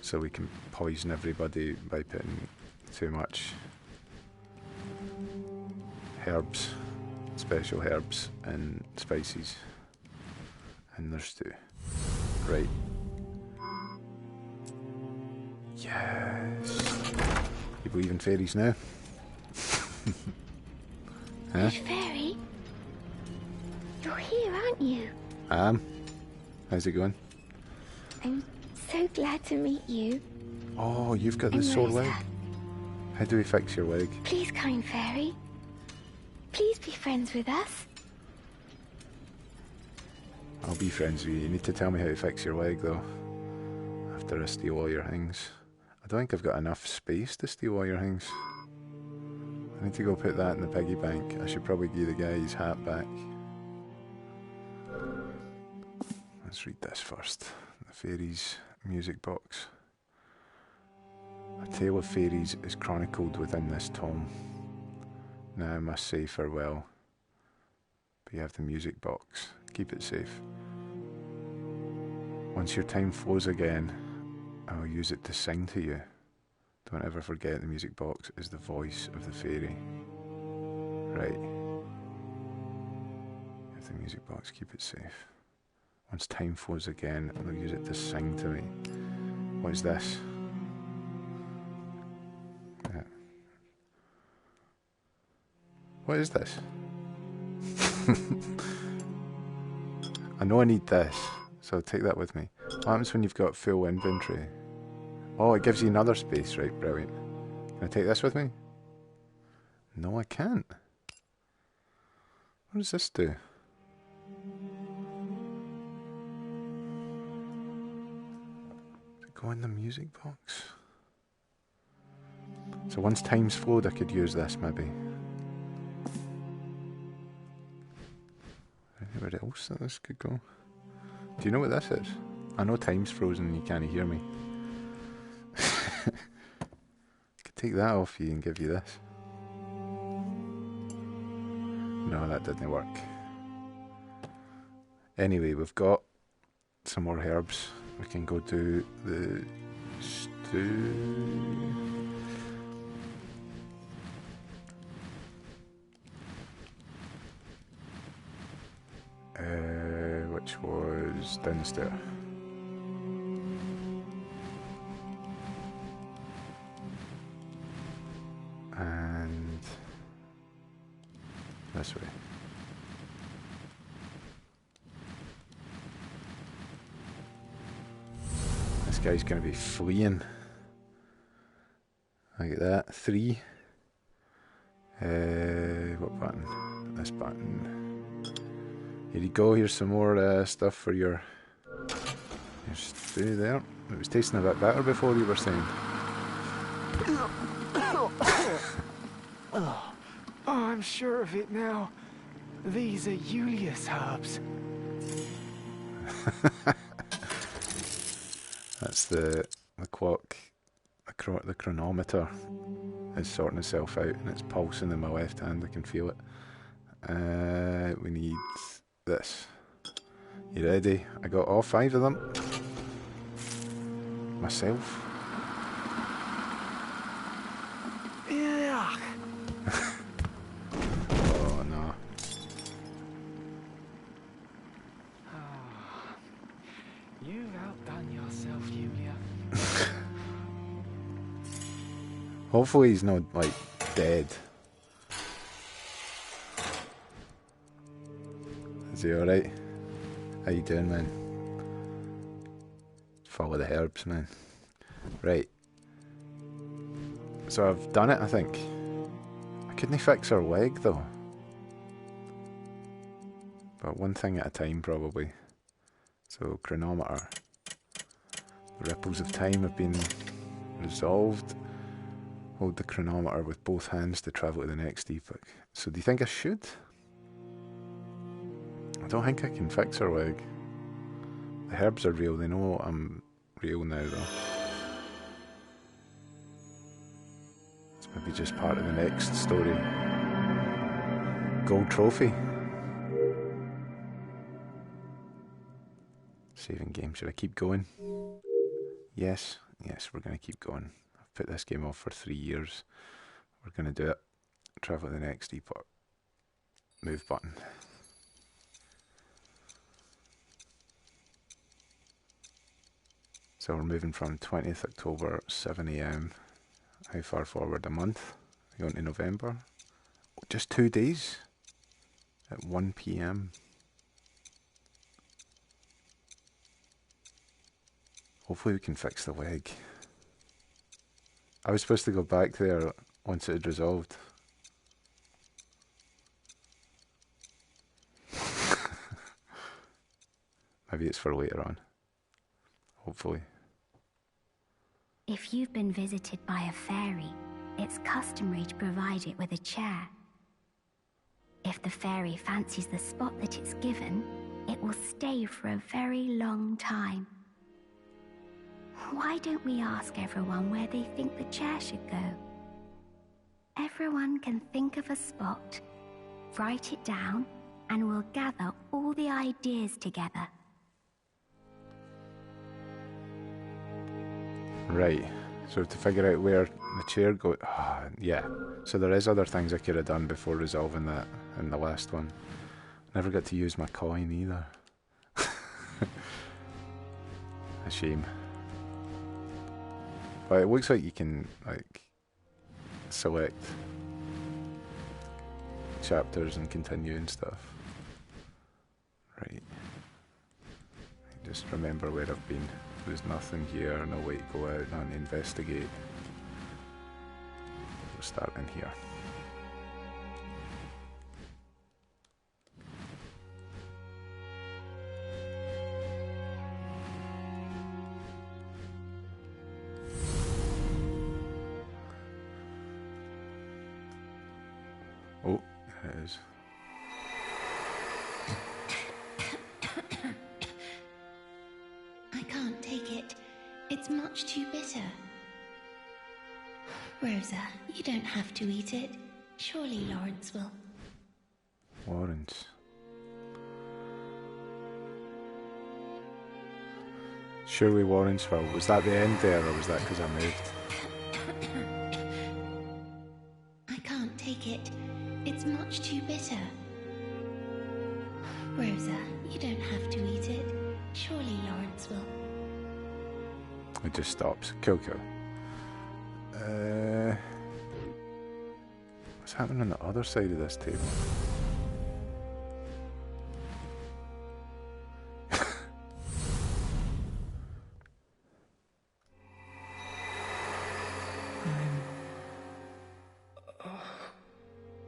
So we can poison everybody by putting too much herbs, special herbs and spices in their stew. Right. Yes. You believe in fairies now? Huh? Fish Fairy? You're here, aren't you? I am. How's it going? I'm so glad to meet you. Oh, you've got the I'm sore Rosa. leg. How do we fix your leg? Please, kind fairy. Please be friends with us. I'll be friends with you. You need to tell me how to fix your leg, though. After I steal all your things. I don't think I've got enough space to steal all your things. I need to go put that in the piggy bank. I should probably give the guy his hat back. Let's read this first. The Fairies music box. A tale of fairies is chronicled within this tome. Now I must say farewell. But you have the music box. Keep it safe. Once your time flows again, I will use it to sing to you. Don't ever forget the music box is the voice of the fairy. Right. You have the music box. Keep it safe. Once time flows again, I will use it to sing to me. What is this? What is this? I know I need this, so I'll take that with me. What happens when you've got full inventory? Oh, it gives you another space, right? Brilliant. Can I take this with me? No, I can't. What does this do? Does it go in the music box? So once time's flowed, I could use this maybe. Anywhere else that this could go? Do you know what this is? I know time's frozen and you can't hear me. I could take that off you and give you this. No, that didn't work. Anyway, we've got some more herbs. We can go do the stew. Which was down the stair. And this way. This guy's going to be fleeing. I get that. 3. What button? This button. Here you go, here's some more stuff for your stew there. It was tasting a bit better before, you were saying. Oh, I'm sure of it now. These are Julius herbs. That's the clock, the chronometer is sorting itself out and it's pulsing in my left hand, I can feel it. We need this. You ready? I got all 5 of them. Myself. Yuck. Oh no. Oh, you've outdone yourself, Julia. Hopefully he's not, like, dead. Is he alright? How you doing, man? Follow the herbs, man. Right. So I've done it, I think. I couldn't fix her leg, though. But one thing at a time, probably. So, chronometer. The ripples of time have been resolved. Hold the chronometer with both hands to travel to the next epoch. So do you think I should? I don't think I can fix her leg. The herbs are real, they know I'm real now though. It's maybe just part of the next story. Gold trophy. Saving game, should I keep going? Yes, we're going to keep going. I've put this game off for 3 years. We're going to do it. Travel to the next epoch. Move button. So we're moving from 20th October, 7 AM. How far forward? A month? Going to November? Just 2 days at 1 p.m. Hopefully we can fix the leg. I was supposed to go back there once it had resolved. Maybe it's for later on. Hopefully. If you've been visited by a fairy, it's customary to provide it with a chair. If the fairy fancies the spot that it's given, it will stay for a very long time. Why don't we ask everyone where they think the chair should go? Everyone can think of a spot, write it down, and we'll gather all the ideas together. Right, so to figure out where the chair goes... yeah, so there is other things I could have done before resolving that in the last one. Never got to use my coin either. A shame. But it looks like you can, like, select chapters and continue and stuff. Right. Just remember where I've been. There's nothing here, no way to go out, none to investigate. We'll start in here. Oh, it is. I can't take it. It's much too bitter. Rosa, you don't have to eat it. Surely Lawrence will. Lawrence. Surely Lawrence will. Was that the end there, or was that because I moved? I can't take it. It's much too bitter. Rosa, you don't have to eat it. Surely Lawrence will. It just stops. Cool. What's happening on the other side of this table?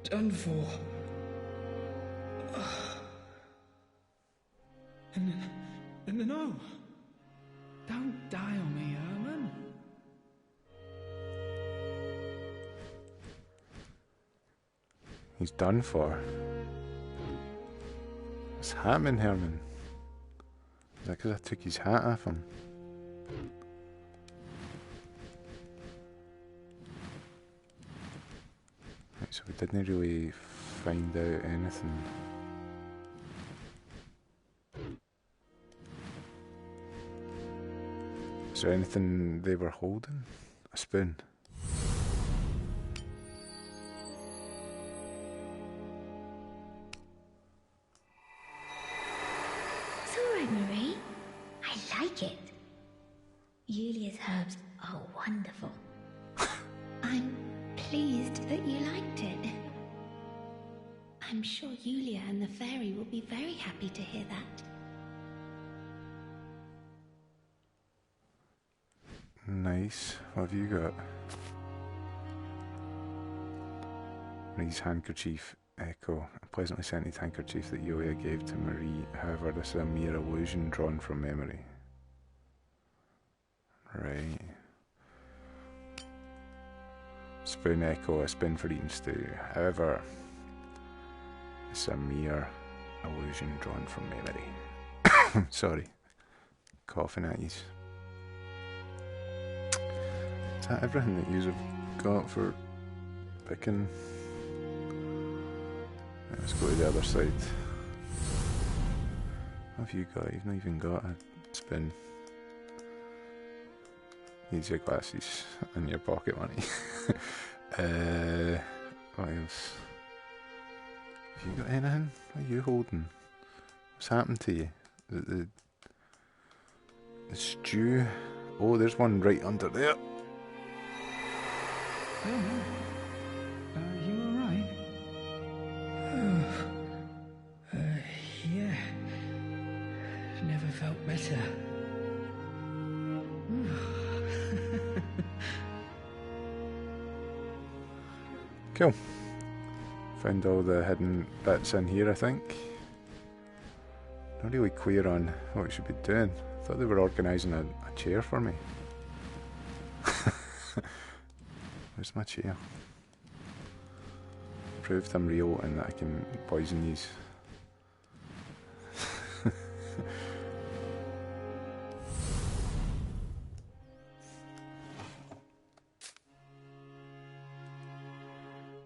Done for. No. Don't die on me, Herman. He's done for. What's happening, Herman? Is that because I took his hat off him? Right, so we didn't really find out anything. Is there anything they were holding? A spoon. It's all right, Marie. I like it. Yulia's herbs are wonderful. I'm pleased that you liked it. I'm sure Yulia and the fairy will be very happy to hear that. Nice. What have you got? Marie's handkerchief. Echo. A pleasantly scented handkerchief that Yulia gave to Marie. However, this is a mere illusion drawn from memory. Right. Spoon Echo. A spoon for eating stew. However, it's a mere illusion drawn from memory. Sorry. Coughing at you. Is that everything that you've got for picking? Let's go to the other side. What have you got? You've not even got a spoon. Needs your glasses and your pocket money. What else? Have you got anything? What are you holding? What's happened to you? The stew? Oh, there's one right under there. Oh, you alright? Cool. Found all the hidden bits in here, I think. Not really clear on what we should be doing. I thought they were organising a chair for me. Where's my chair? Proved I'm real and that I can poison these.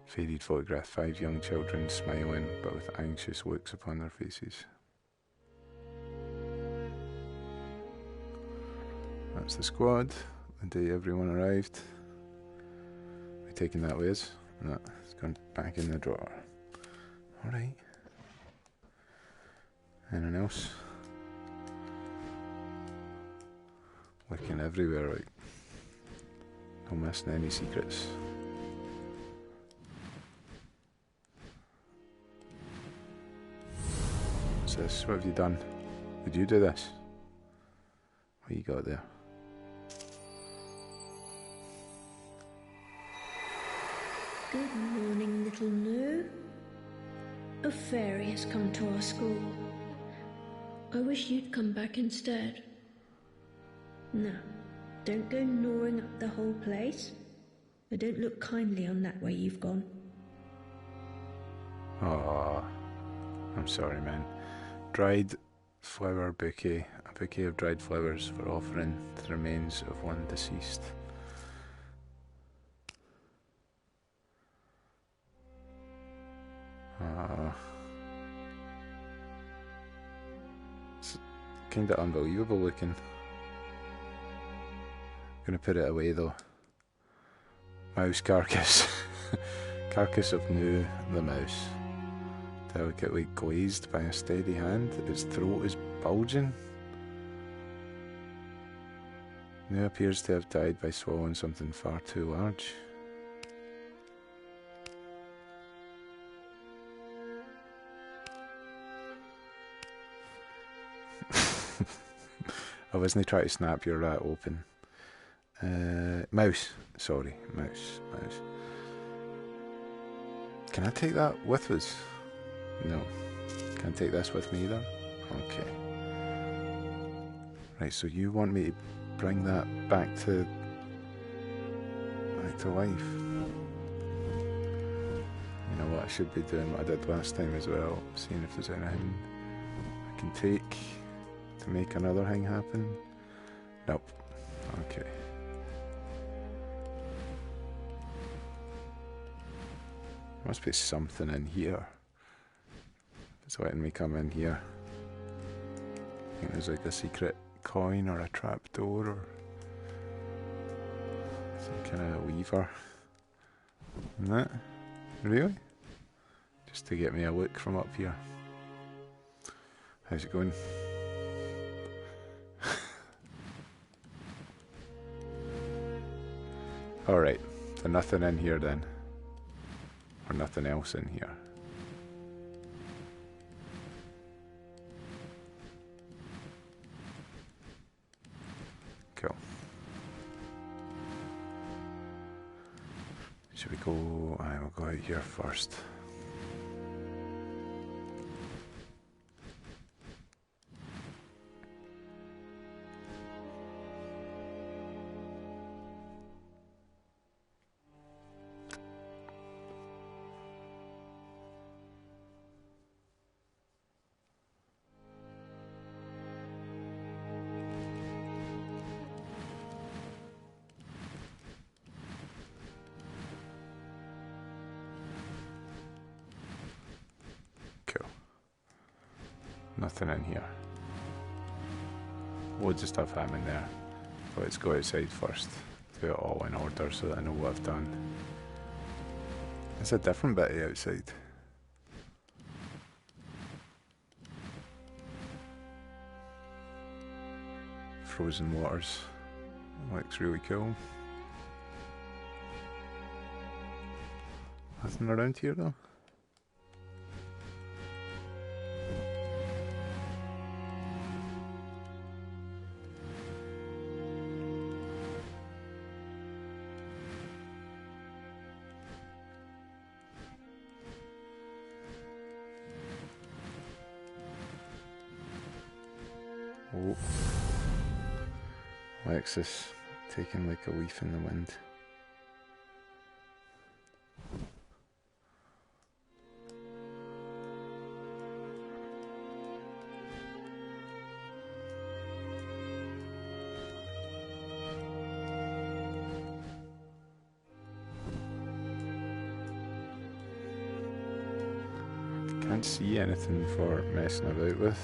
Faded photograph, 5 young children smiling but with anxious looks upon their faces. That's the squad, the day everyone arrived. Are we taking that, Liz? No, it's gone back in the drawer. Alright. Anyone else? Looking everywhere, like, not missing any secrets. What's this? What have you done? Would you do this? What you got there? Good morning, little Noo. A fairy has come to our school. I wish you'd come back instead. Now, don't go gnawing up the whole place. I don't look kindly on that way you've gone. Oh, I'm sorry, man. Dried flower bouquet. A bouquet of dried flowers for offering the remains of one deceased. It's kind of unbelievable looking. Gonna put it away though. Mouse carcass. Carcass of Noo the mouse. Delicately glazed by a steady hand. Its throat is bulging. Noo appears to have died by swallowing something far too large. I wasn't trying to snap your rat open. Mouse. Sorry, mouse. Can I take that with us? No. Can't take this with me either? Okay. Right, so you want me to bring that back to life. You know what, I should be doing what I did last time as well. Seeing if there's anything I can take to make another thing happen. Nope. Okay. Must be something in here. It's letting me come in here. I think there's like a secret coin or a trap door or some kind of lever. Isn't that? Really? Just to get me a look from up here. How's it going? Alright, so nothing in here then. Or nothing else in here. Cool. Should we go? We'll go out here first. Nothing in here. Loads of stuff happening there. But let's go outside first. Do it all in order so that I know what I've done. It's a different bit outside. Frozen waters. Looks really cool. Nothing around here though. Oh. Lexus taking like a leaf in the wind. Can't see anything for messing about with.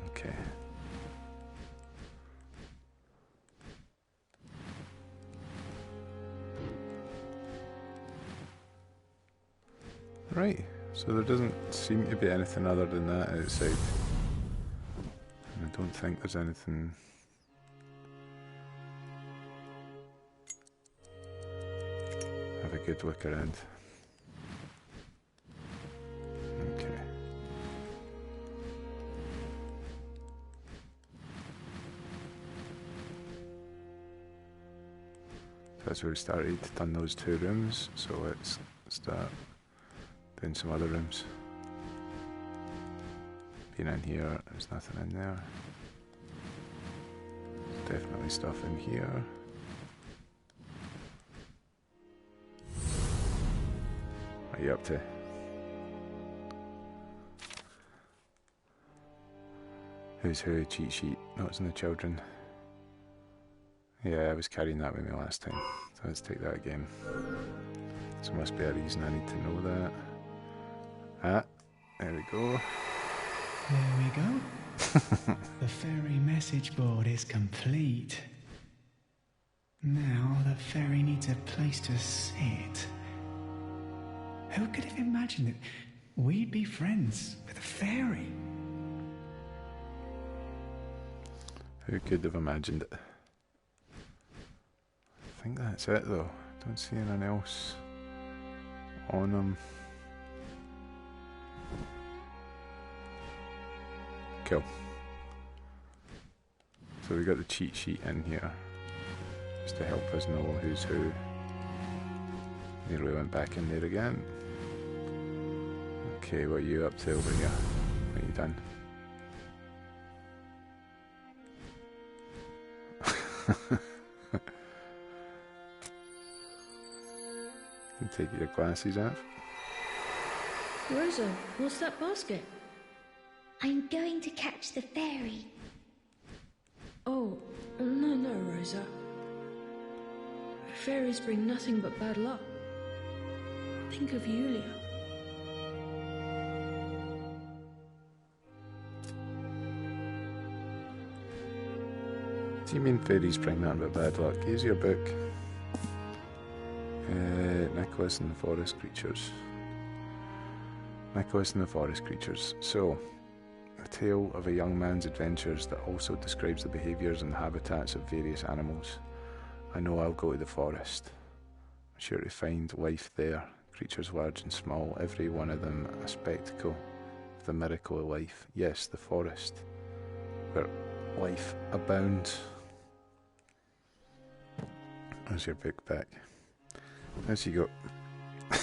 Okay. Right, so there doesn't seem to be anything other than that outside. I don't think there's anything. Have a good look around. Okay. So that's where we started, done those 2 rooms, so let's start doing some other rooms. Been in here, there's nothing in there. There's definitely stuff in here. What are you up to? Who's who? Cheat sheet. Notes on the children. Yeah, I was carrying that with me last time. So let's take that again. So must be a reason I need to know that. Ah, there we go. There we go. The fairy message board is complete. Now the fairy needs a place to sit. Who could have imagined that we'd be friends with a fairy? Who could have imagined it? I think that's it though. Don't see anything else on them. Cool. So we got the cheat sheet in here, just to help us know who's who. Nearly went back in there again. Okay, what are you up to over here? What are you done? You can take your glasses off. Rosa, what's that basket? I'm going to catch the fairy. Oh, no, Rosa. Fairies bring nothing but bad luck. Think of Yulia. Do you mean fairies bring nothing but bad luck? Here's your book. Nicholas and the Forest Creatures. Nicholas and the Forest Creatures. So, a tale of a young man's adventures that also describes the behaviours and habitats of various animals. I know I'll go to the forest. I'm sure to find life there, creatures large and small, every one of them a spectacle of the miracle of life. Yes, the forest, where life abounds. There's your book back. As you got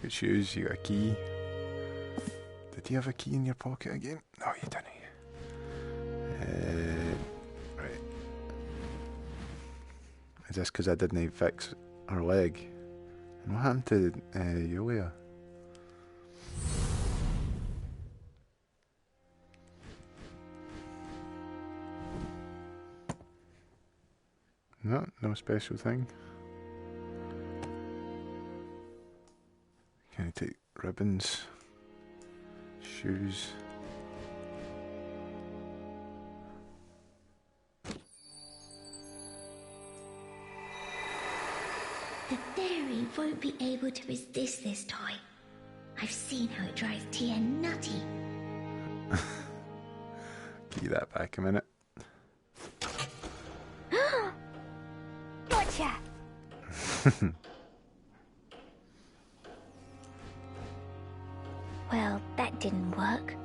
your shoes, you got a key. Did you have a key in your pocket again? No, you didn't. Right. Is this because I didn't fix her leg? And what happened to Yulia? No special thing. Can I take ribbons? Shoes. The fairy won't be able to resist this toy. I've seen how it drives Tia nutty. Key that back a minute. Gotcha! Well, that didn't work.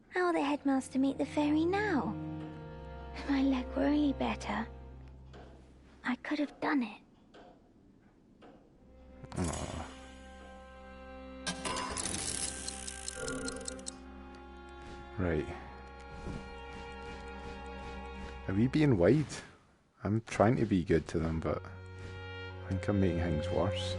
How will the headmaster meet the fairy now? If my leg were only better, I could have done it. Aww. Right. Are we being wide? I'm trying to be good to them, but I think I'm making things worse.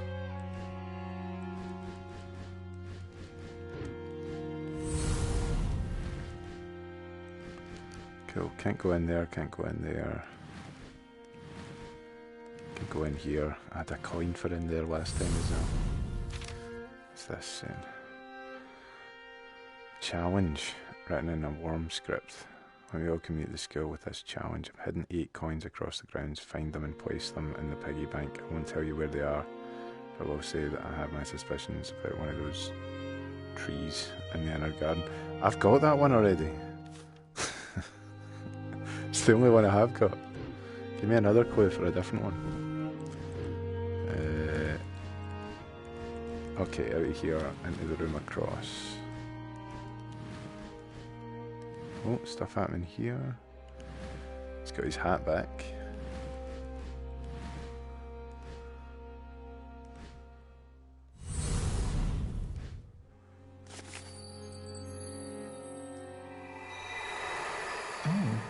Cool, can't go in there, can't go in there. Can go in here. I had a coin for in there last time as well. What's this saying? Challenge, written in a worm script. When we all commute to school with this challenge, I've hidden 8 coins across the grounds. Find them and place them in the piggy bank. I won't tell you where they are, but I will say that I have my suspicions about one of those trees in the inner garden. I've got that one already. It's the only one I have got. Give me another clue for a different one. Okay, out of here, into the room across. Oh, stuff happening here. He's got his hat back. Oh,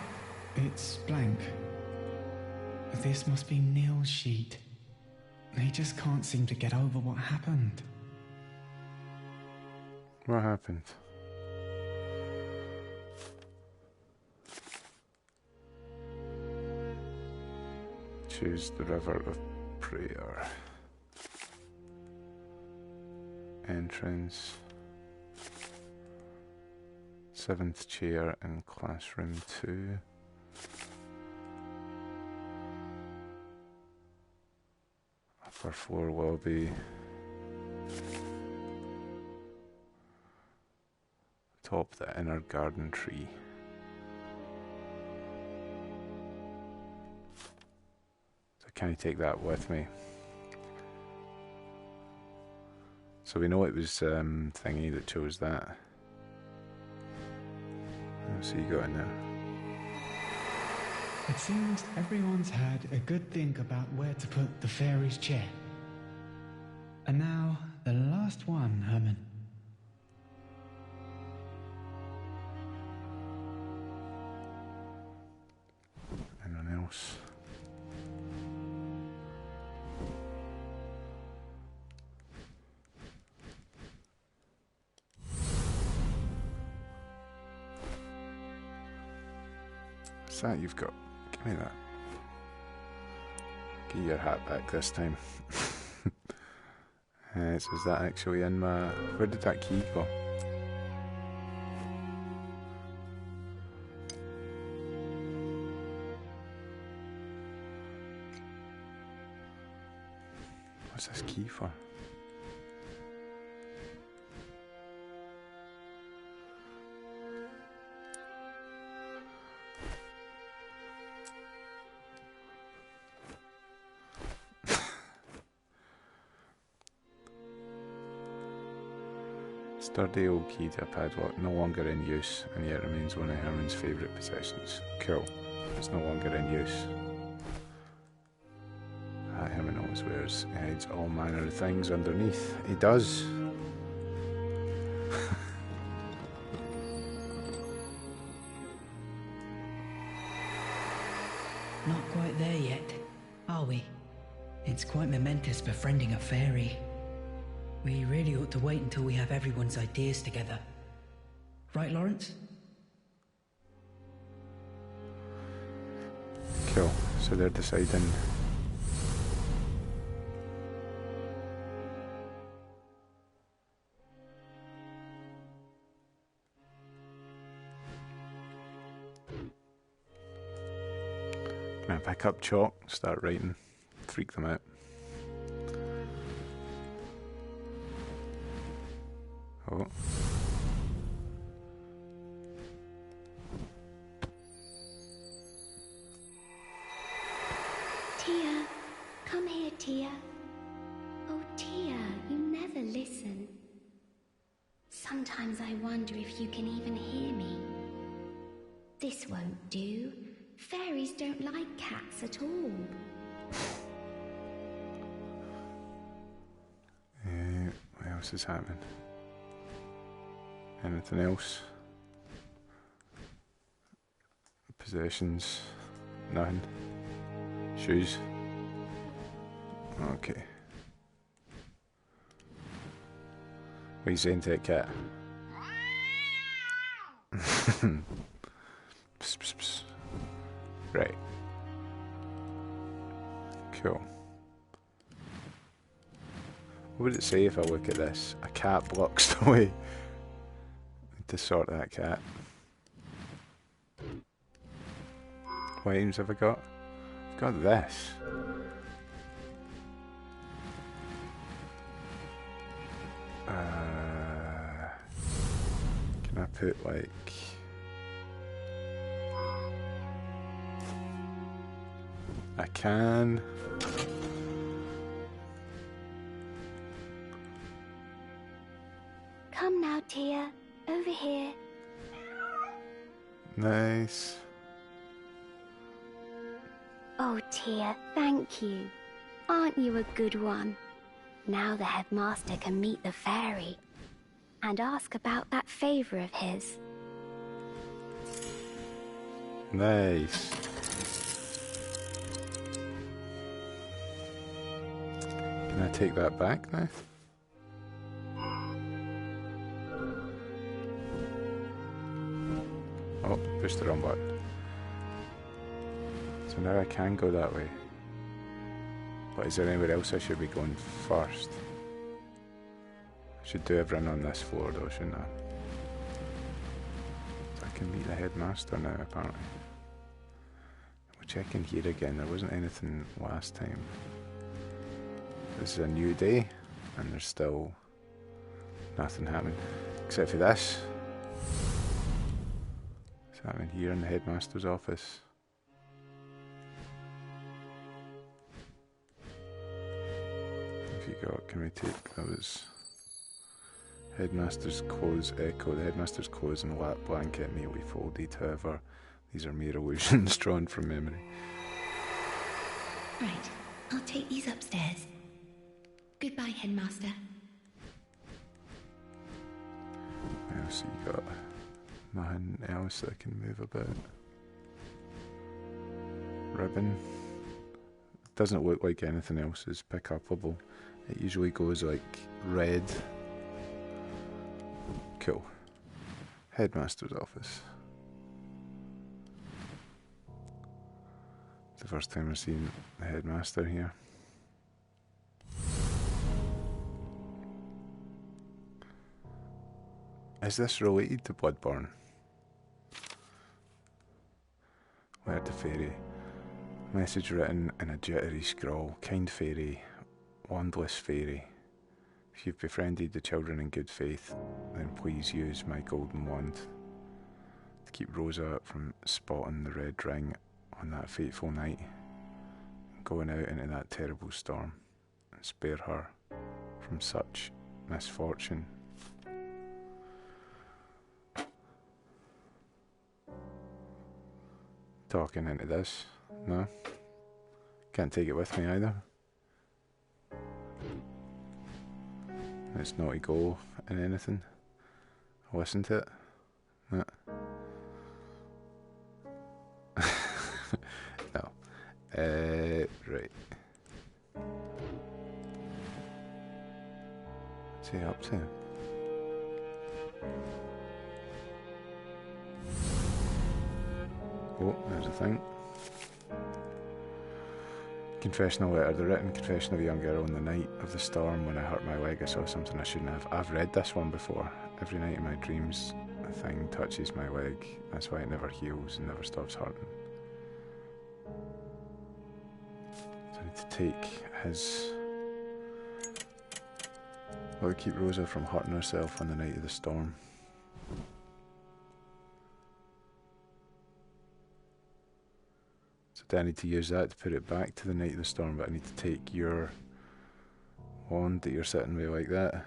it's blank. This must be Neil's sheet. He just can't seem to get over what happened. What happened? Choose the river of prayer. Entrance. 7th chair in classroom 2. Upper floor lobby. Top the inner garden tree. So can I take that with me? So we know it was Thingy that chose that. So you got in there. It seems everyone's had a good think about where to put the fairy's chair. And now, the last one, Herman. Anyone else? What's that you've got? Give me that. Get your hat back this time. So is that actually in my... Where did that key go? What's this key for? Sturdy old key to a padlock, no longer in use, and yet remains one of Herman's favourite possessions. Cool. It's no longer in use. Herman always wears, he hides all manner of things underneath. He does. Not quite there yet, are we? It's quite momentous befriending a fairy. We really ought to wait until we have everyone's ideas together. Right, Lawrence? Cool. So they're deciding. Can I pick up chalk, start writing, freak them out? Oh. Tia, come here, Tia. Oh, Tia, you never listen. Sometimes I wonder if you can even hear me. This won't do. Fairies don't like cats at all. What else is happening? Anything else? Possessions? Nothing. Shoes? Okay. What are you saying to that cat? Psst, psst, psst. Right. Cool. What would it say if I look at this? A cat blocks the way. Need to sort that cat. What items have I got? I've got this. Can I put like... I can... Come now, Tia. Over here. Nice. Oh, Tia, thank you. Aren't you a good one? Now the headmaster can meet the fairy and ask about that favor of his. Nice. Can I take that back now? Oh, pushed the wrong button. So now I can go that way. But is there anywhere else I should be going first? I should do everything on this floor though, shouldn't I? So I can meet the headmaster now, apparently. We'll check in here again. There wasn't anything last time. This is a new day, and there's still nothing happening. Except for this. What's happening here in the headmaster's office? Can we take those? Headmaster's clothes echo. The headmaster's clothes and lap blanket neatly folded. However, these are mere illusions drawn from memory. Right, I'll take these upstairs. Goodbye, Headmaster. What else you got? Nothing else that I can move about. Ribbon. Doesn't look like anything else is pick-upable. It usually goes like red. Cool. Headmaster's office. It's the first time I've seen the headmaster here. Is this related to Bloodborne? Letter to Fairy. Message written in a jittery scrawl. Kind fairy, wandless fairy. If you've befriended the children in good faith, then please use my golden wand to keep Rosa from spotting the red ring on that fateful night, going out into that terrible storm, and spare her from such misfortune. Talking into this. No. Can't take it with me either. It's not a go in anything. I'll listen to it. No. No. Right. What's he up to? Oh, there's a thing. Confessional letter. The written confession of a young girl on the night of the storm when I hurt my leg. I saw something I shouldn't have. I've read this one before. Every night in my dreams, a thing touches my leg. That's why it never heals and never stops hurting. So I need to take his... Well, keep Rosa from hurting herself on the night of the storm. So do I need to use that to put it back to the night of the storm, but I need to take your wand that you're sitting with like that.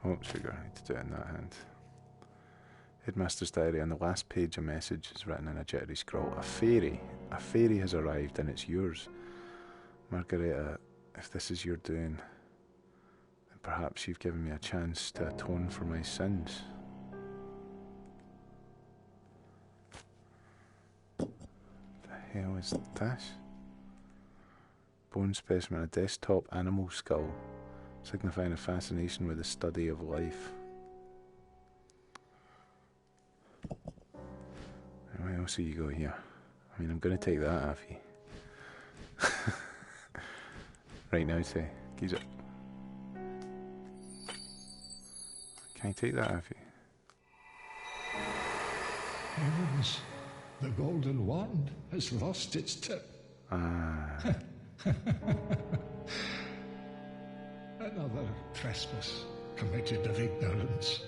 Oh, sugar, I need to do it in that hand. Headmaster's diary. On the last page, a message is written in a jittery scroll. A fairy has arrived, and it's yours. Margareta, if this is your doing, then perhaps you've given me a chance to atone for my sins. What the hell is this? Bone specimen, a desktop animal skull, signifying a fascination with the study of life. What else have you got here? I mean, I'm going to take that off you. Right now, say, geez it. Can I take that off you? Heavens, the golden wand has lost its tip. Ah. Another trespass committed of ignorance.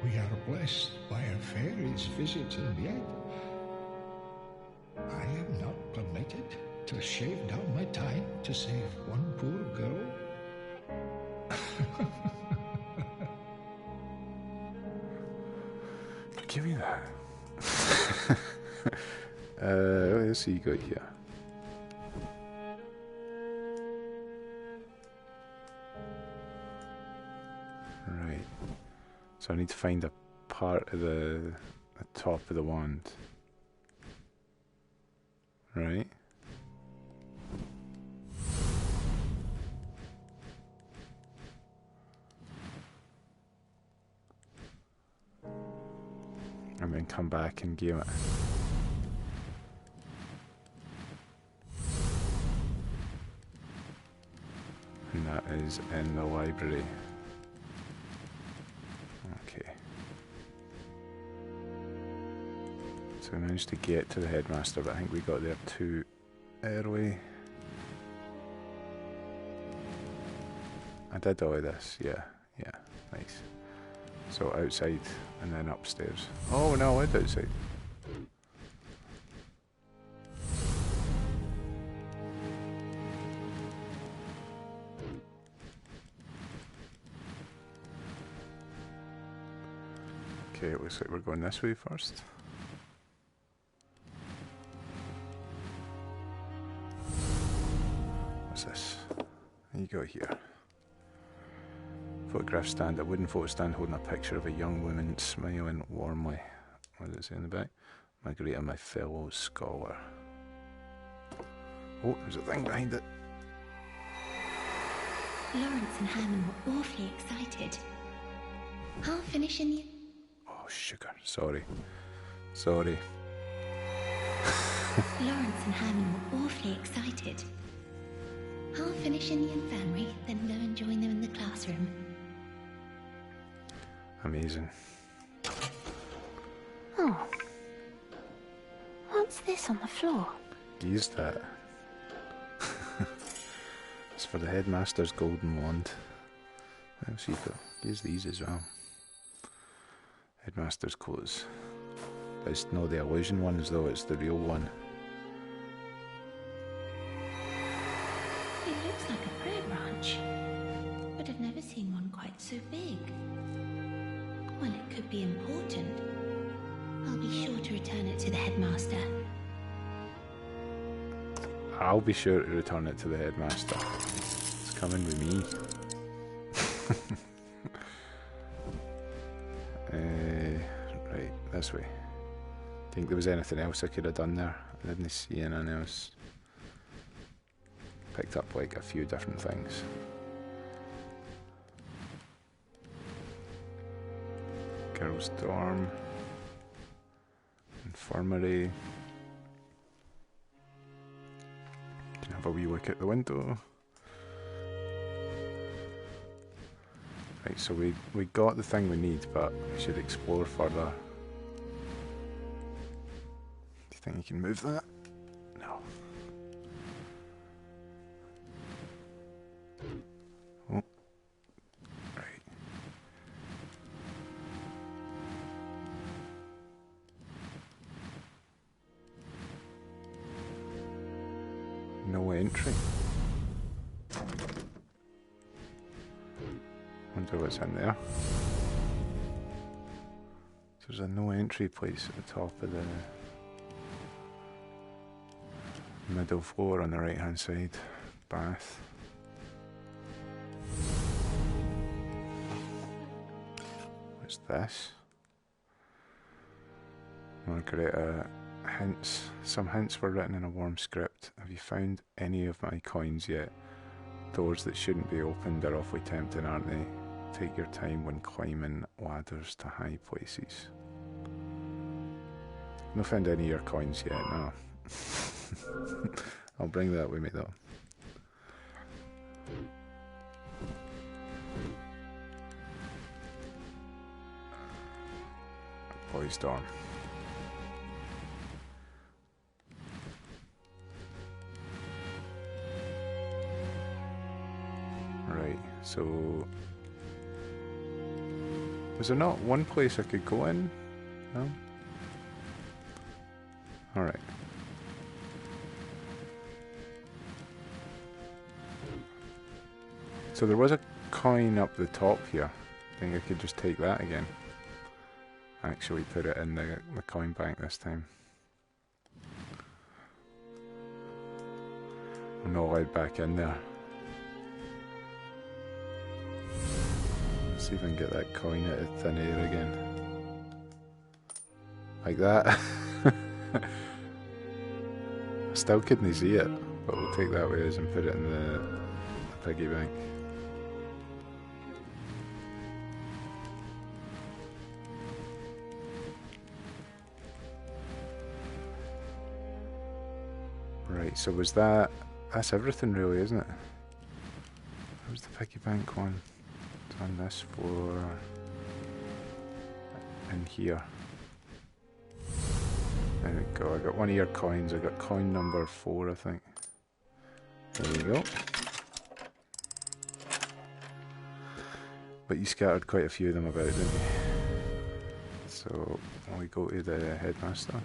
We are blessed by a fairy's visit, and yet I am not permitted to shave down my time to save one poor girl. Give me that. What else have you got here? Right. So I need to find a part of the top of the wand. Right. And then come back and game it. And that is in the library. Okay. So we managed to get to the headmaster, but I think we got there too early. I did all of this, yeah, nice. So outside and then upstairs. Oh no, I went outside. Okay, it looks like we're going this way first. What's this? What you got here? Photograph stand, a wooden photo stand holding a picture of a young woman smiling warmly. What does it say in the back? Margareta, my fellow scholar. Oh, there's a thing behind it. Lawrence and Herman were awfully excited. I'll finish in the... Oh, sugar. Sorry. Sorry. Lawrence and Herman were awfully excited. I'll finish in the infirmary, then go and join them in the classroom. Amazing. Oh. What's this on the floor? Use that. It's for the headmaster's golden wand. Let's see if use these as well. Headmaster's clothes. But it's not the illusion one as though it's the real one. It looks like a prayer branch, but I've never seen one quite so big. Well, it could be important. I'll be sure to return it to the headmaster. I'll be sure to return it to the headmaster. It's coming with me. Right, this way. Think there was anything else I could have done there? I didn't see anything else. Picked up like a few different things. Girls' dorm. Infirmary. Can have a wee look at the window. Right, so we got the thing we need, but we should explore further. Do you think you can move that? No. Oh. Right. No entry. wonder what's in there. There's a no entry place at the top of the middle floor on the right hand side. Bath. What's this? Margareta hints. Some hints were written in a warm script. Have you found any of my coins yet? Doors that shouldn't be opened are awfully tempting, aren't they? Take your time when climbing ladders to high places. Not found any of your coins yet, no. I'll bring that with me though. Boys' dorm. Right, so was there not one place I could go in? No? Alright. So there was a coin up the top here. I think I could just take that again. Actually put it in the coin bank this time. I'm not allowed back in there. See if I can get that coin out of thin air again. Like that. I still couldn't see it, but we'll take that with us and put it in the piggy bank. Right, so was that... That's everything really, isn't it? That was the piggy bank one. Done this for... in here. There we go, I got one of your coins. I got coin number 4, I think. There you go. But you scattered quite a few of them about, didn't you? So, we go to the headmaster.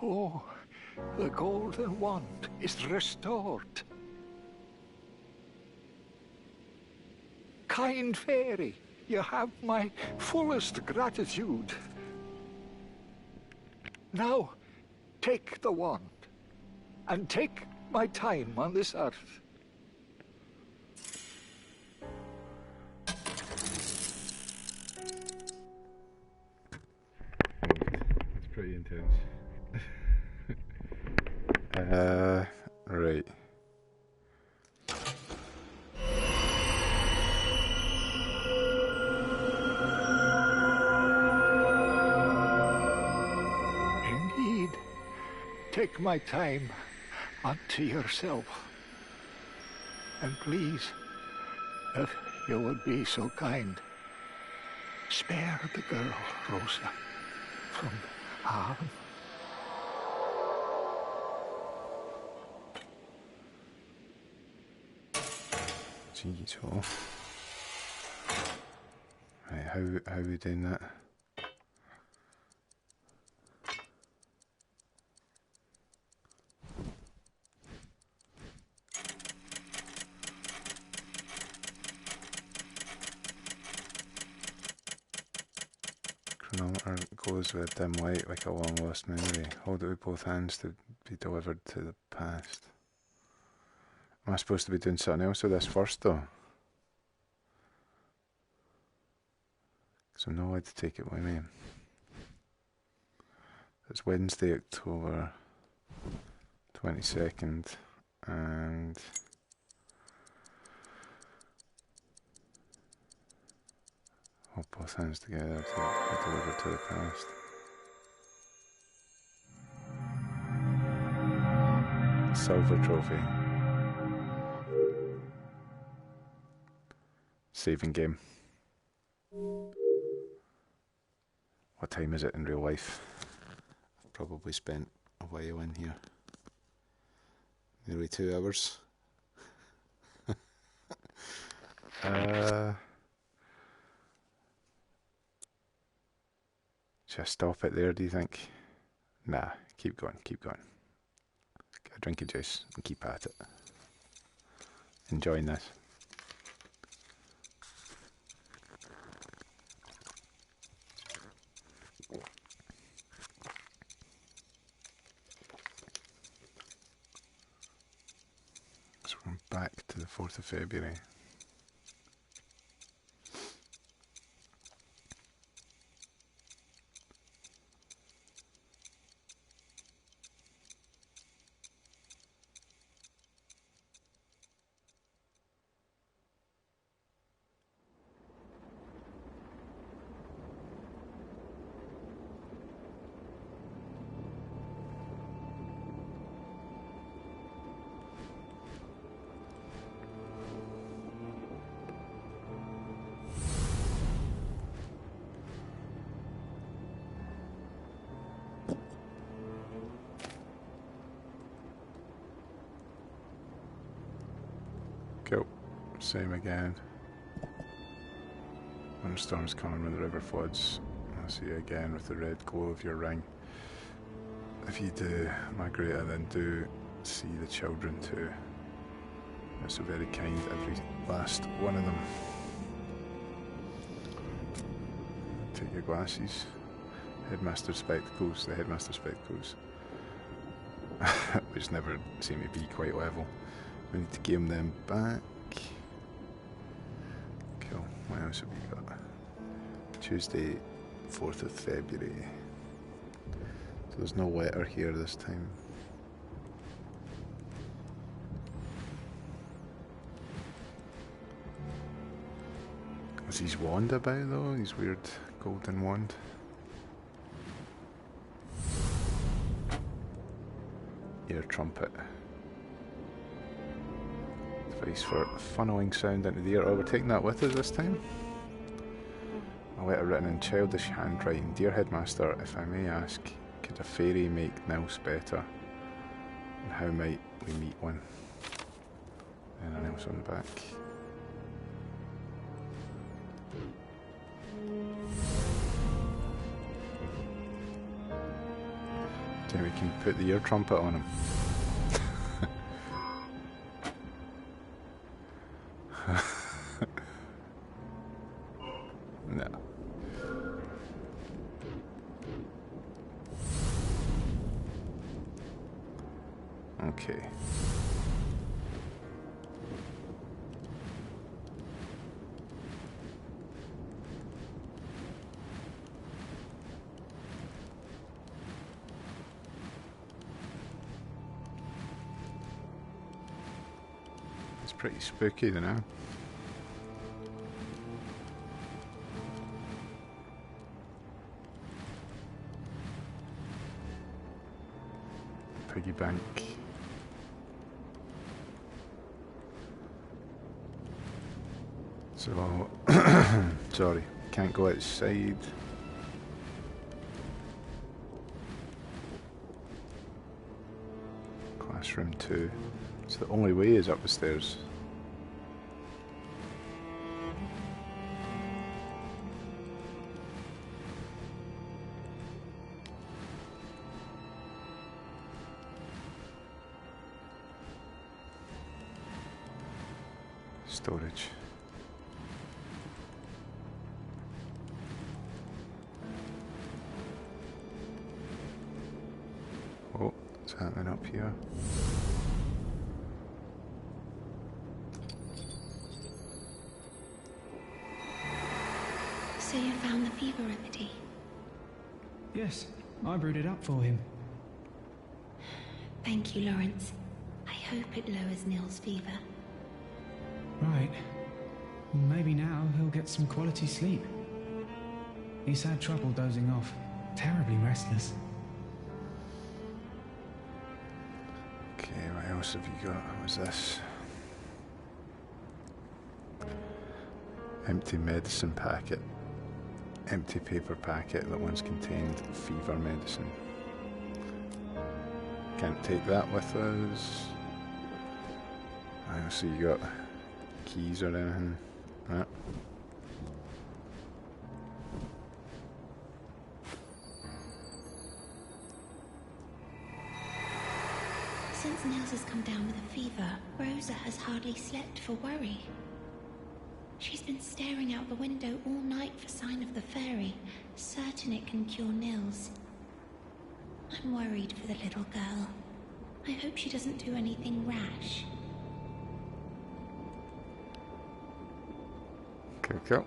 Oh, the golden wand is restored. Kind fairy, you have my fullest gratitude. Now, take the wand, and take my time on this earth. That's pretty intense. Right. Indeed. Take my time unto yourself. And please, if you would be so kind, spare the girl, Rosa, from harm. Jeez, oh. Right, how are we doing that? Chronometer goes with a dim light like a long lost memory. Hold it with both hands to be delivered to the past. Am I supposed to be doing something else with this first though? Because I'm not allowed to take it with me. It's Wednesday, October 22nd, and hold both hands together to be delivered to the past. Silver trophy. Saving game. What time is it in real life? I've probably spent a while in here. Nearly 2 hours. Should I stop it there, do you think? Nah, keep going, keep going. Get a drink of juice and keep at it. Enjoying this. So we're back to the 4th of February. Cool. Same again. Thunderstorms coming when the river floods. I'll see you again with the red glow of your ring. If you do, Margarita, then do see the children too. They're so very kind, every last one of them. Take your glasses. Headmaster spectacles, the headmaster spectacles. Which never seem to be quite level. We need to game them back. Cool. What else have we got? Tuesday, 4th of February. So there's no letter here this time. Was his wand about though? His weird golden wand? Ear trumpet. Device for funneling sound into the ear. Oh, we're taking that with us this time? A letter written in childish handwriting. Dear Headmaster, if I may ask, could a fairy make Nils better? And how might we meet one? And a Nils on the back. Then we can put the ear trumpet on him. No. Okay. It's pretty spooky, you know. Piggy bank. So, sorry, can't go outside. Classroom 2. So the only way is up the stairs. Storage. Oh, what's happening up here? So you found the fever remedy? Yes, I brewed it up for him. Thank you, Lawrence. I hope it lowers Nils' fever. Right. Maybe now he'll get some quality sleep. He's had trouble dozing off. Terribly restless. Okay, what else have you got? What was this? Empty medicine packet. Empty paper packet that once contained fever medicine. Can't take that with us. I don't see you got keys or anything. No. Since Nils has come down with a fever, Rosa has hardly slept for worry. She's been staring out the window all night for sign of the fairy, certain it can cure Nils. I'm worried for the little girl. I hope she doesn't do anything rash. Cool.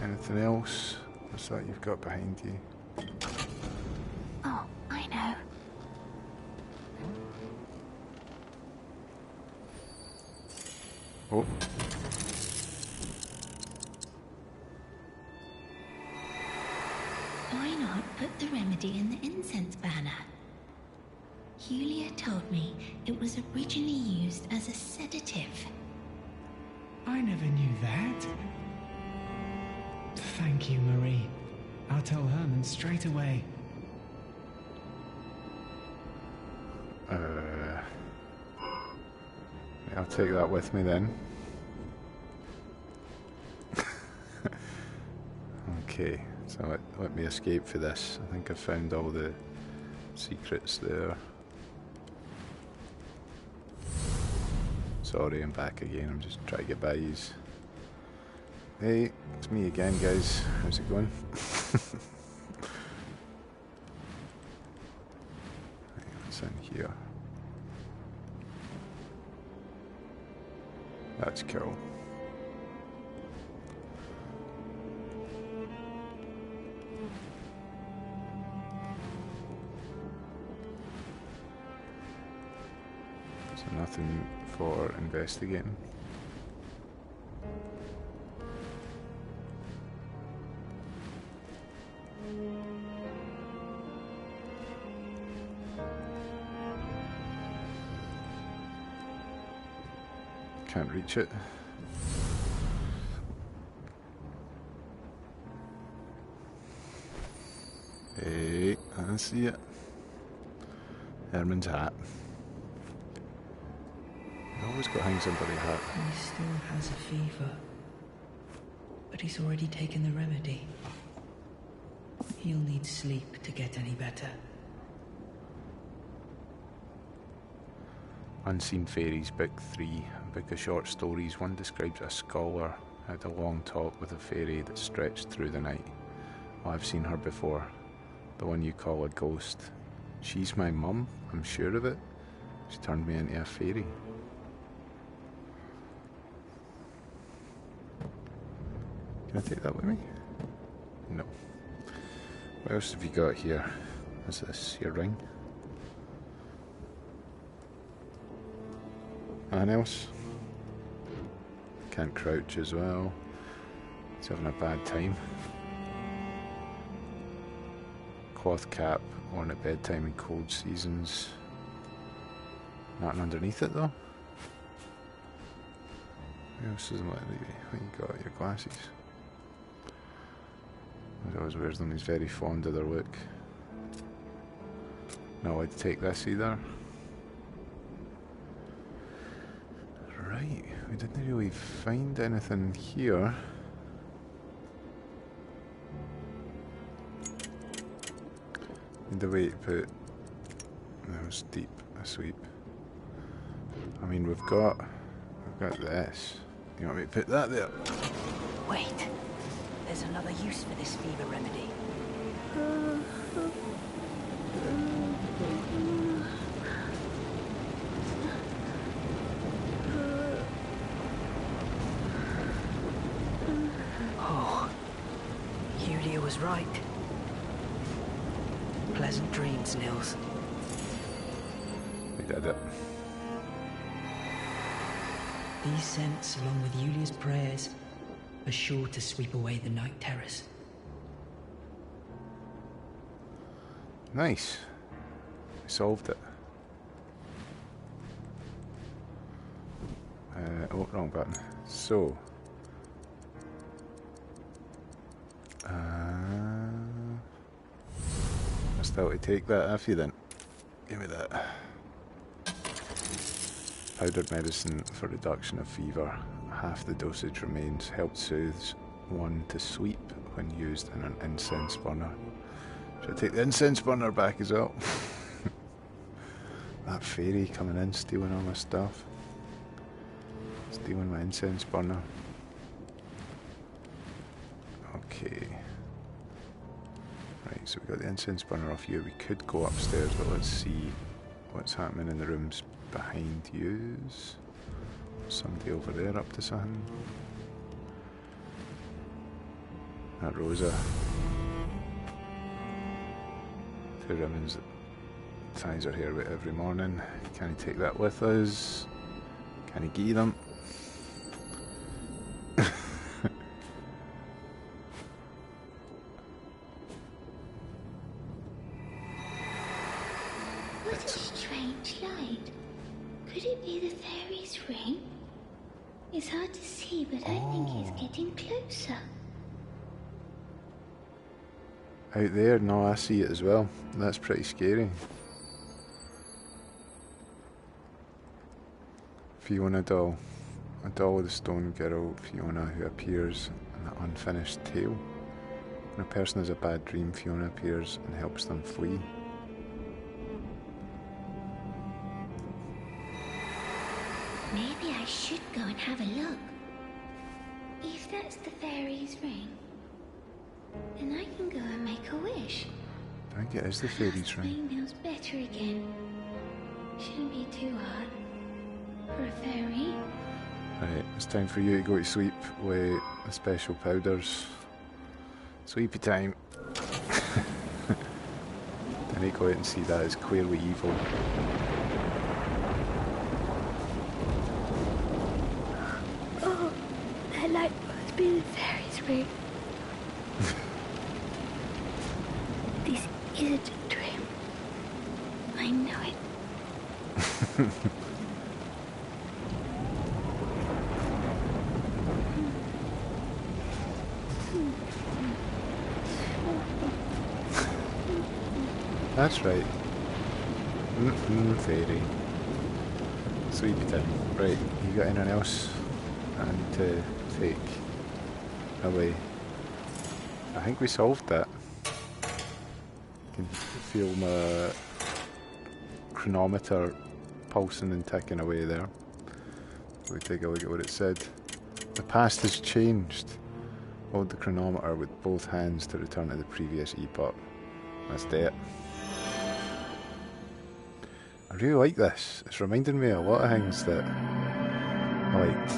Anything else? What's that you've got behind you? Oh, I know. Oh. Why not put the remedy in the incense burner? Yulia told me it was originally used as a sedative. I never knew that. Thank you, Marie. I'll tell Herman straight away. I'll take that with me then. Okay, so let me escape for this. I think I found all the secrets there. Sorry, I'm back again. I'm just trying to get by these. Hey, it's me again, guys. How's it going? What's in here? That's cool. So nothing for investigating. Can't reach it. Hey, I see it. Herman's hat. You always got to hang somebody's hat. He still has a fever, but he's already taken the remedy. He'll need sleep to get any better. Unseen Fairies, Book 3, a book of short stories. One describes a scholar had a long talk with a fairy that stretched through the night. Oh, I've seen her before. The one you call a ghost. She's my mum, I'm sure of it. She turned me into a fairy. Can I take that with me? No. What else have you got here? What's this? Your ring? Anything else? Can't crouch as well. He's having a bad time. Cloth cap worn at bedtime in cold seasons. Nothing underneath it though. What else isn't like what you got? Your glasses. He always wears them. He's very fond of their look. Not allowed to take this either. Right, we didn't really find anything here. Need a way to put those deep asleep. I mean, we've got this. You want me to put that there? Wait, there's another use for this fever remedy. Oh, Yulia was right. Pleasant dreams, Nils. We did it. These scents, along with Yulia's prayers, are sure to sweep away the night terrors. Nice. We solved it. Oh, wrong button. So. still to take that, have you then? Give me that. Powdered medicine for reduction of fever. Half the dosage remains. Help soothes one to sleep when used in an incense burner. Should I take the incense burner back as well? That fairy coming in, stealing all my stuff. Stealing my incense burner. Okay. Right, so we got the incense burner off here. We could go upstairs, but let's see what's happening in the rooms behind yous. Somebody over there up to something. That Rosa. 2 ribbons that ties her hair with every morning. Can he take that with us? Can he give them? What a strange light. Could it be the fairy's ring? It's hard to see, but I think it's getting closer. Out there? No, I see it as well. That's pretty scary. Fiona doll. A doll with a stone girl, Fiona, who appears in an unfinished tale. When a person has a bad dream, Fiona appears and helps them flee. Maybe I should go and have a look. If that's the fairy's ring, then I can go and make a wish. I think it is the fairy's ring. Feels better again. Shouldn't be too hard for a fairy. Right, it's time for you to go to sleep with the special powders. Sleepy time. Then I go out and see that it's clearly evil. Oh, that light must be the fairy's ring. This isn't a dream. I know it. That's right. Fairy. Sleepy time. Right, you got anything else I need to take away? I think we solved that. I can feel my chronometer pulsing and ticking away there. We take a look at what it said. The past has changed. Hold the chronometer with both hands to return to the previous epoch. That's it. I really like this. It's reminding me of a lot of things that I liked.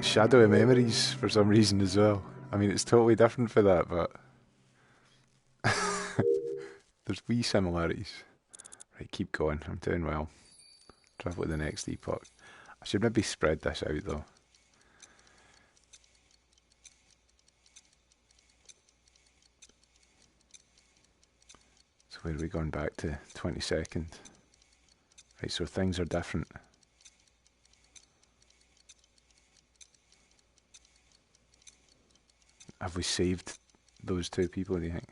Shadow of Memories for some reason as well. I mean, it's totally different for that, but there's wee similarities. Right, keep going. I'm doing well. Travel to the next epoch. I should maybe spread this out though. So where are we going back to? 22nd. Right, so things are different. Have we saved those 2 people, do you think?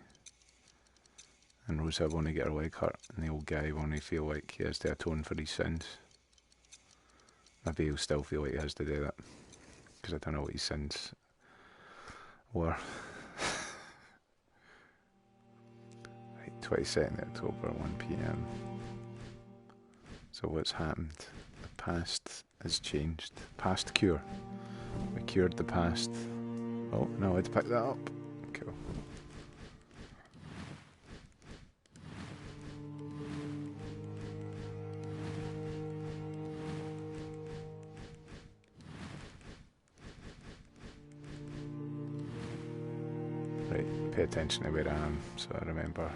And Rosa won't get her leg hurt, and the old guy won't feel like he has to atone for his sins. Maybe he'll still feel like he has to do that, because I don't know what his sins were. Right, 22nd October, 1 PM. So what's happened? The past has changed. Past cure. We cured the past. Oh, no, I had to pick that up. Cool. Right, pay attention to where I am so I remember.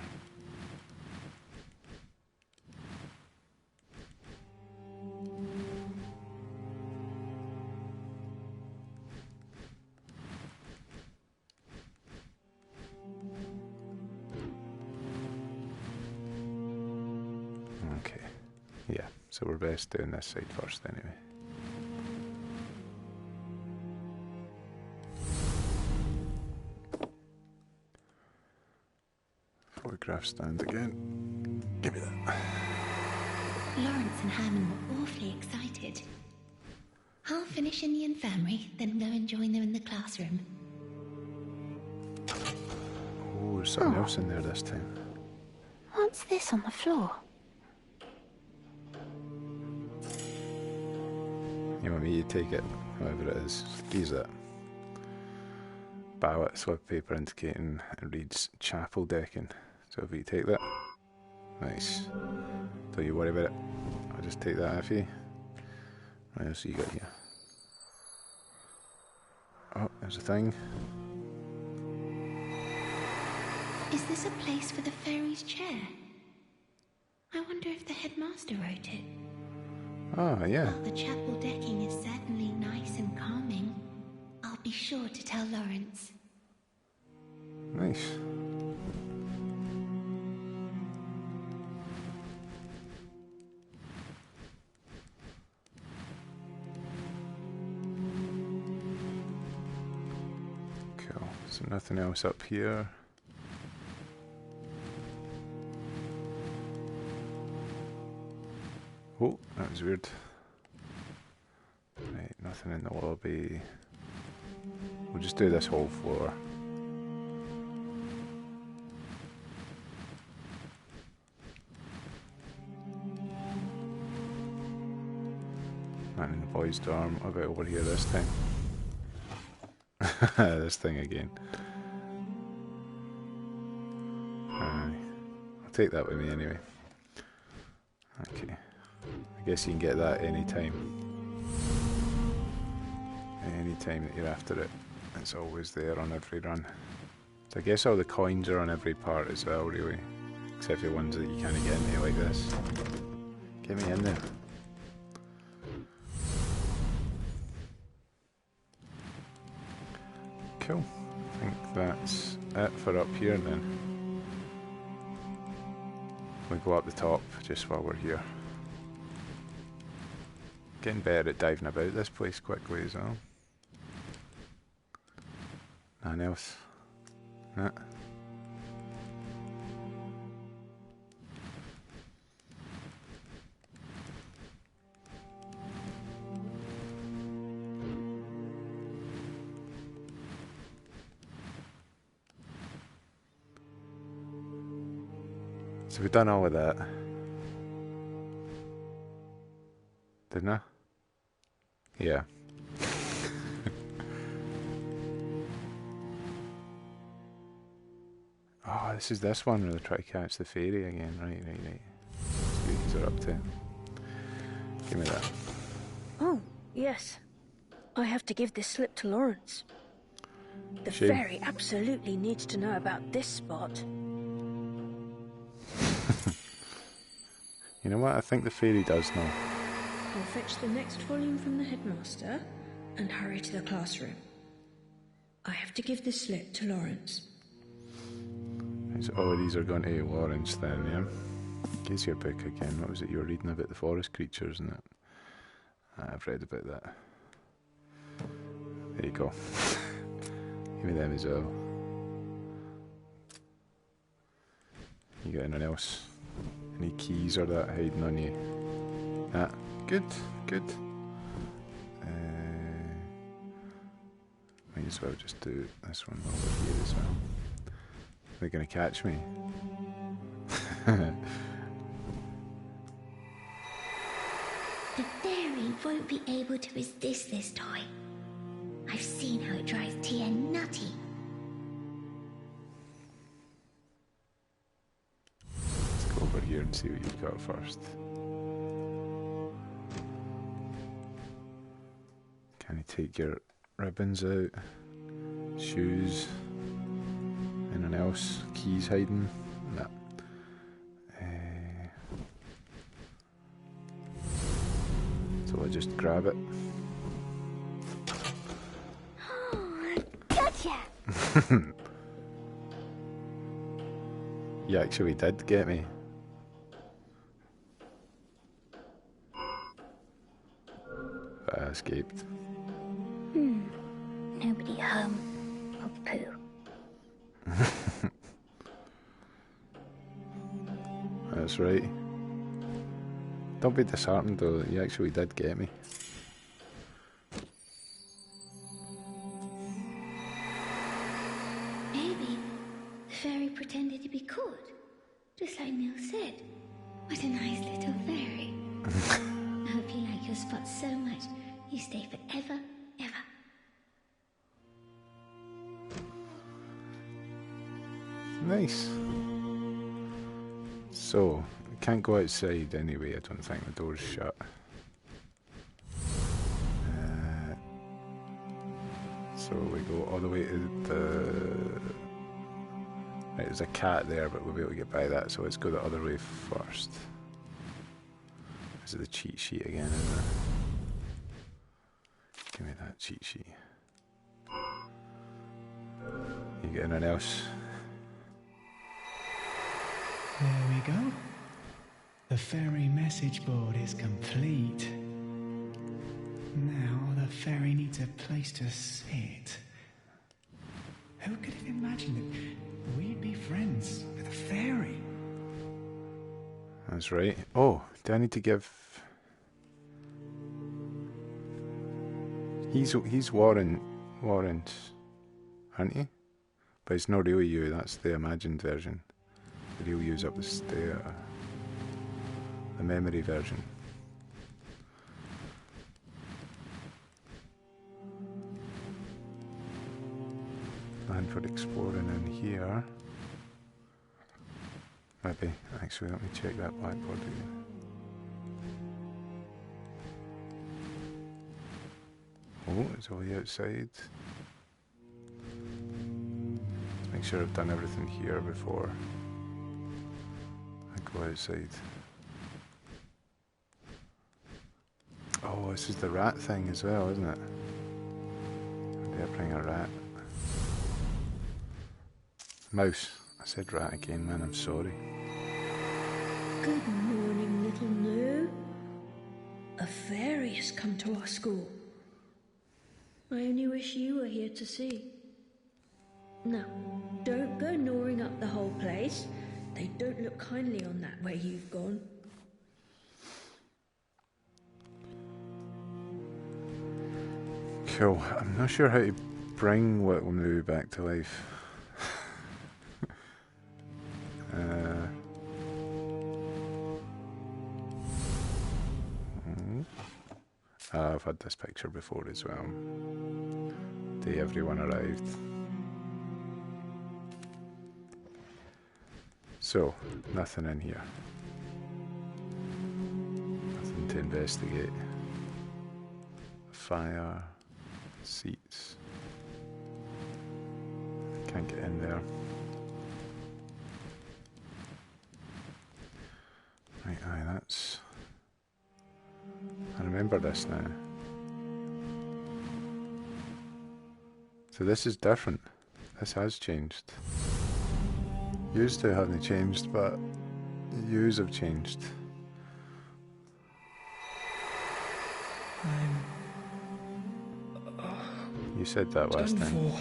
Okay, yeah, so we're best doing this side first anyway. photograph stand again. Give me that. Lawrence and Herman were awfully excited. I'll finish in the infirmary, then go and join them in the classroom. Oh, there's something else in there this time. What's this on the floor? You want me to take it, whatever it is. Use it. Ballot slip paper indicating it reads chapel decking. So if you take that, nice. Don't you worry about it. I'll just take that off you. What else you got here? Oh, there's a thing. Is this a place for the fairy's chair? I wonder if the headmaster wrote it. Oh, yeah. While the chapel decking is certainly nice and calming, I'll be sure to tell Lawrence. Nice. Cool. So nothing else up here. Oh, that was weird. Right, nothing in the lobby. We'll just do this whole floor. And in the boys' dorm. What about over here this time? This thing again. I'll take that with me anyway. Okay. I guess you can get that anytime. Anytime that you're after it. It's always there on every run. So I guess all the coins are on every part as well, really. Except for the ones that you kind of get into like this. Get me in there. Cool. I think that's it for up here then. We'll go up the top just while we're here. Getting better at diving about this place quickly as well. Nothing else. Nah. So we've done all of that. Didn't I? Yeah. Oh, this is this one where they try to catch the fairy again. Right. See what these are up to. Give me that. Oh, yes. I have to give this slip to Lawrence. The Shame. fairy absolutely needs to know about this spot. You know what? I think the fairy does know. I'll fetch the next volume from the headmaster and hurry to the classroom. I have to give this slip to Lawrence. So all of these are going to Lawrence then, yeah? Here's your book again. What was it you were reading about the forest creatures and that? I've read about that. There you go. Give me them as well. You got anything else? Any keys or that hiding on you? Ah, good. Might as well just do this one over here as well. They're gonna catch me. The fairy won't be able to resist this toy. I've seen how it drives Tia nutty. Let's go over here and see what you've got first. Can you take your ribbons out? Shoes? Anything else? Keys hiding? Nah. So I'll just grab it. Gotcha! You actually did get me. But I escaped. Nobody home. Oh, poo. right. Don't be disheartened though, you actually did get me. Maybe the fairy pretended to be caught, just like Neil said. What a nice little fairy. I hope you like your spot so much you stay forever, ever. Nice. So, I can't go outside anyway, I don't think the door's shut. So we go all the way to the... Right, there's a cat there, but we'll be able to get by that, so let's go the other way first. This is the cheat sheet again, isn't it? Give me that cheat sheet. You get anything else? There we go. The fairy message board is complete. Now the fairy needs a place to sit. Who could have imagined that we'd be friends with a fairy? That's right. Oh, do I need to give... He's Warren's, aren't he? But it's not really you, that's the imagined version. The real you's up the stair. The memory version. Land for exploring in here. Maybe, actually, let me check that blackboard again. Oh, it's all the outside. Let's make sure I've done everything here before I go outside. Oh, this is the rat thing as well, isn't it? Maybe I bring a rat. Mouse. I said rat again, man, I'm sorry. Good morning, little Noo. A fairy has come to our school. I only wish you were here to see. Now, don't go gnawing up the whole place. They don't look kindly on that way you've gone. Cool. I'm not sure how to bring little Noo back to life. I've had this picture before as well. Day everyone arrived. So, nothing in here. Nothing to investigate. Fire, seats. Can't get in there. Right, aye, that's... I remember this now. So this is different. This has changed. Used to haven't changed, but yous have changed. You said that last time.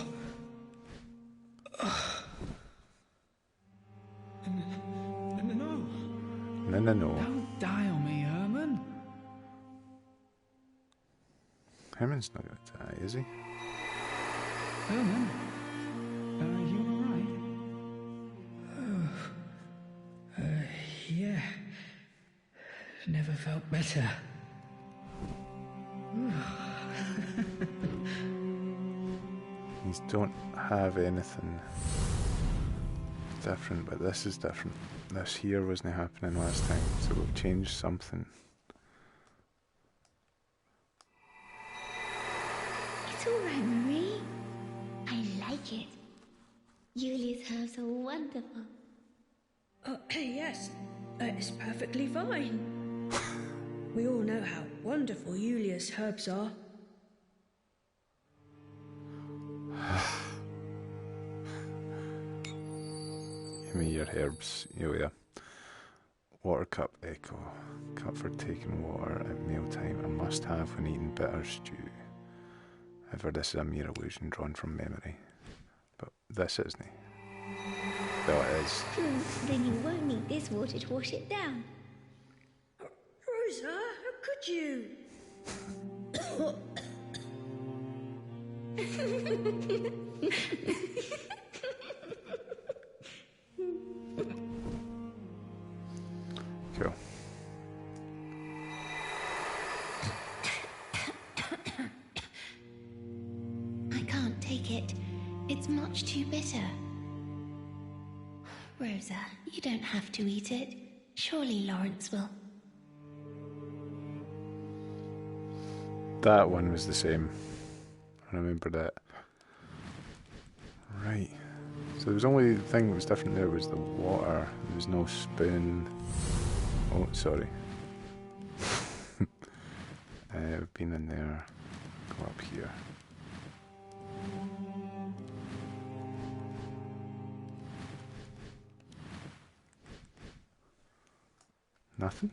No. Don't die on me, Herman. Herman's not going to die, is he? Herman, are you alright? Yeah. Never felt better. These don't have anything different, but this is different. This here wasn't happening last time, so we've changed something. It's all right, Marie. I like it. Julia's herbs are wonderful. Oh, yes. It's perfectly fine. We all know how wonderful Julia's herbs are. Give me your herbs, Yulia. Water cup echo. Cup for taking water at mealtime. A must have when eating bitter stew. However, this is a mere illusion drawn from memory. But this isn't. though it is. Then you won't need this water to wash it down. Rosa, how could you? Cool. I can't take it. It's much too bitter. Rosa, you don't have to eat it. Surely Lawrence will. That one was the same. I remember that. Right. So there was only the thing that was different there was the water. There was no spoon. Oh, sorry. We've been in there. Go up here. Nothing?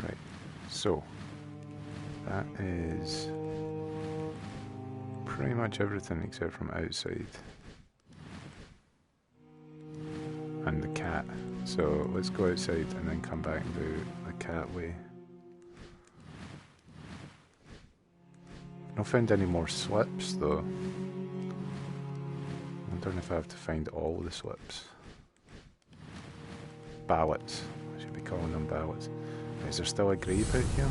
Right, so that is pretty much everything except from outside. And the cat. So let's go outside and then come back and do the cat way. I've not found any more slips though. I wonder if I have to find all the slips. Ballots. I should be calling them ballots. Is there still a grave out here?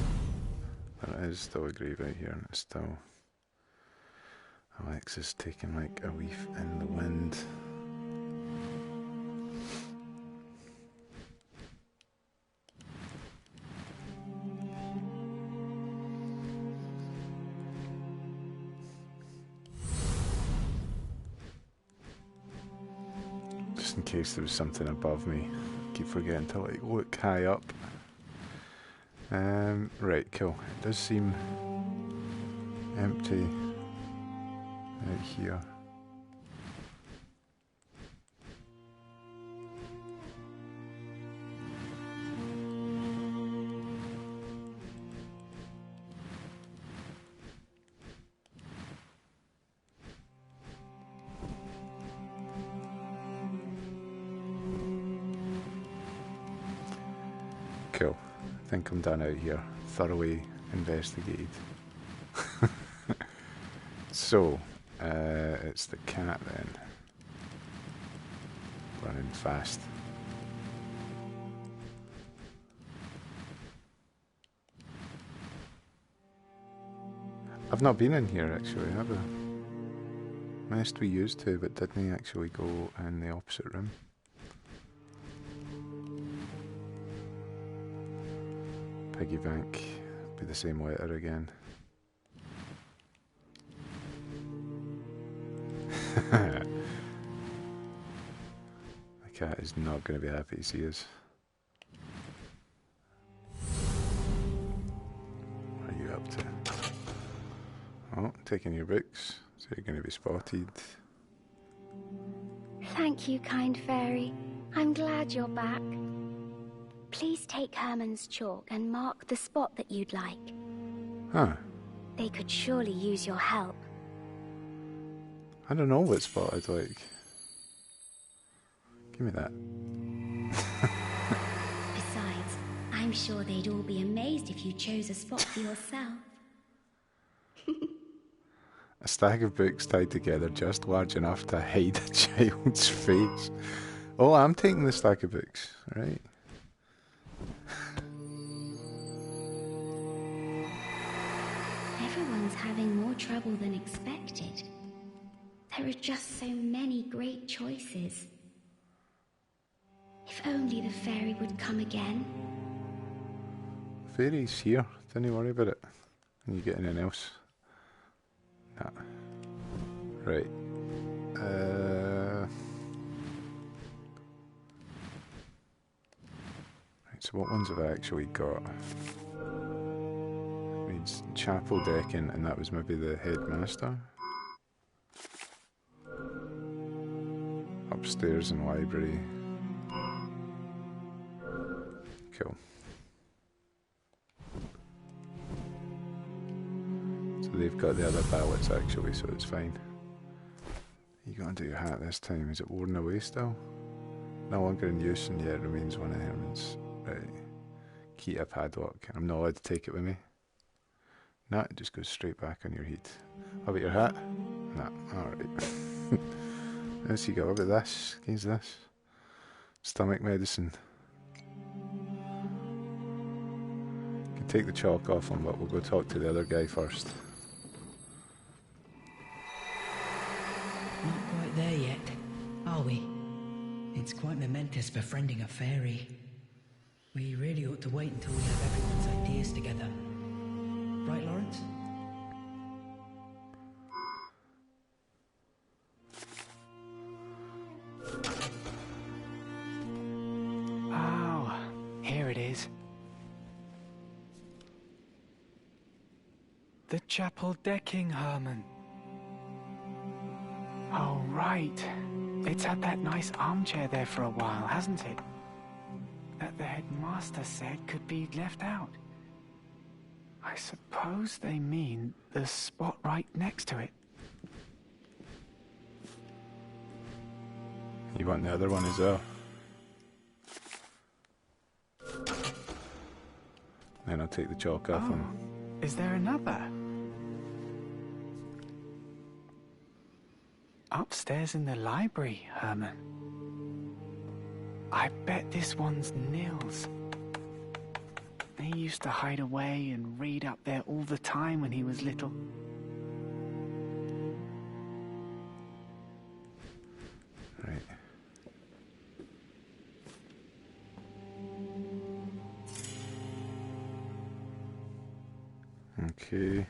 There is still a grave out here, and it's still... Alex is taking like a leaf in the wind. Just in case there was something above me. I keep forgetting to like look high up. Right, cool. It does seem empty out here. Cool. I think I'm done out here. Thoroughly investigated. So, it's the cat then. Running fast. I've not been in here actually, have I? Must we used to, but didn't actually go in the opposite room. Piggy bank, be the same letter again. The cat is not going to be happy to see us. What are you up to? Oh, taking your books, so you're going to be spotted. Thank you, kind fairy. I'm glad you're back. Please take Herman's chalk and mark the spot that you'd like. Huh. They could surely use your help. I don't know what spot I'd like. Give me that. Besides, I'm sure they'd all be amazed if you chose a spot for yourself. A stack of books tied together just large enough to hide a child's face. Oh, I'm taking the stack of books, right? Everyone's having more trouble than expected. There are just so many great choices. If only the fairy would come again. Fairy's here, don't worry about it. Can you get anything else? Nah. Right. Right, so what ones have I actually got? It means chapel decking, and that was maybe the headmaster. Upstairs in the library. Cool. they've got the other ballots actually, so it's fine. You got into your hat this time. Is it worn away still? No longer in use, and yet remains one of Herman's. Right. Key to a padlock. I'm not allowed to take it with me. Nah, it just goes straight back on your head. How about your hat? Nah, alright. Let's see, go. How about this? Use this. Stomach medicine. Can take the chalk off him, but we'll go talk to the other guy first. Not quite there yet, are we? It's quite momentous befriending a fairy. We really ought to wait until we have everyone's ideas together. Right, Lawrence? Oh, here it is. The chapel decking, Herman. Oh, right. It's had that nice armchair there for a while, hasn't it? That the headmaster said could be left out. I suppose they mean the spot right next to it. You want the other one as well? Then I'll take the chalk off him. Is there another? Upstairs in the library, Herman. I bet this one's Nils. He used to hide away and read up there all the time when he was little. Right. Okay.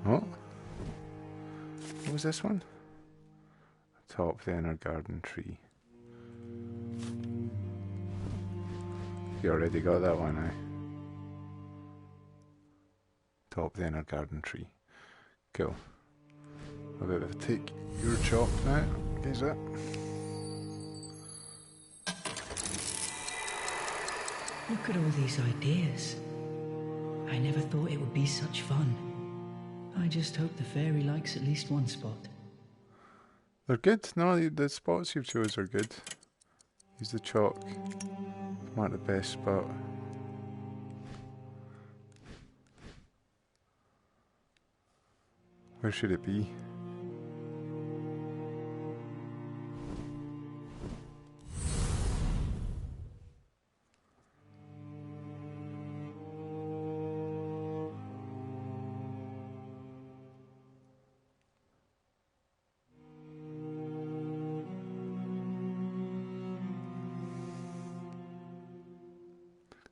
Oh. What was this one? Atop the inner garden tree. You already got that one, eh? Top the inner garden tree. Cool. How about if I take your chalk now? Is that? Look at all these ideas. I never thought it would be such fun. I just hope the fairy likes at least one spot. They're good. No, the spots you've chose are good. Use the chalk. Mark the best spot. Where should it be?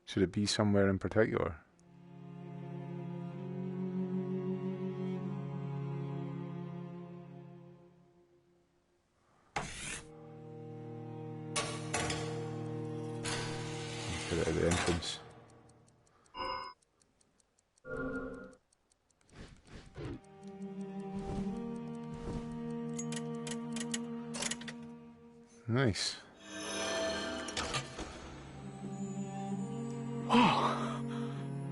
Should it be somewhere in particular? Put it at the entrance. Nice. Oh!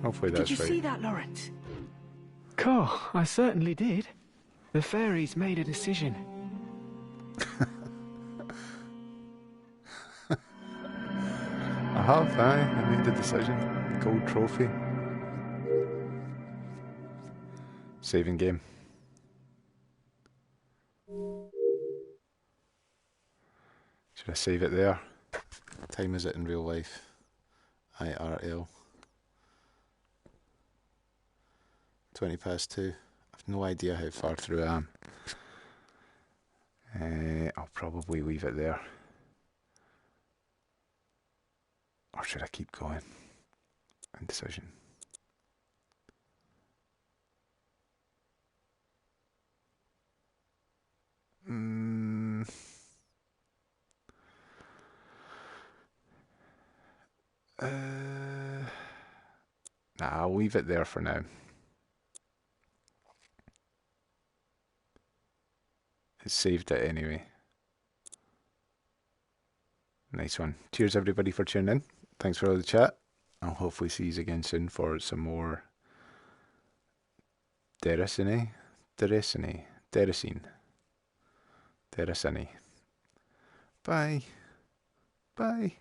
Hopefully that's right. Did you see that, Lawrence? Cool, I certainly did. The fairies made a decision. I have, I made the decision. Gold trophy. Saving game. Should I save it there? What time is it in real life? IRL. 2:20. I've no idea how far through I am. I'll probably leave it there. Or should I keep going? Indecision. Nah, I'll leave it there for now. It saved it anyway. Nice one. Cheers everybody for tuning in. Thanks for all the chat. I'll hopefully see you again soon for some more Deracine. Bye. Bye.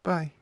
Bye.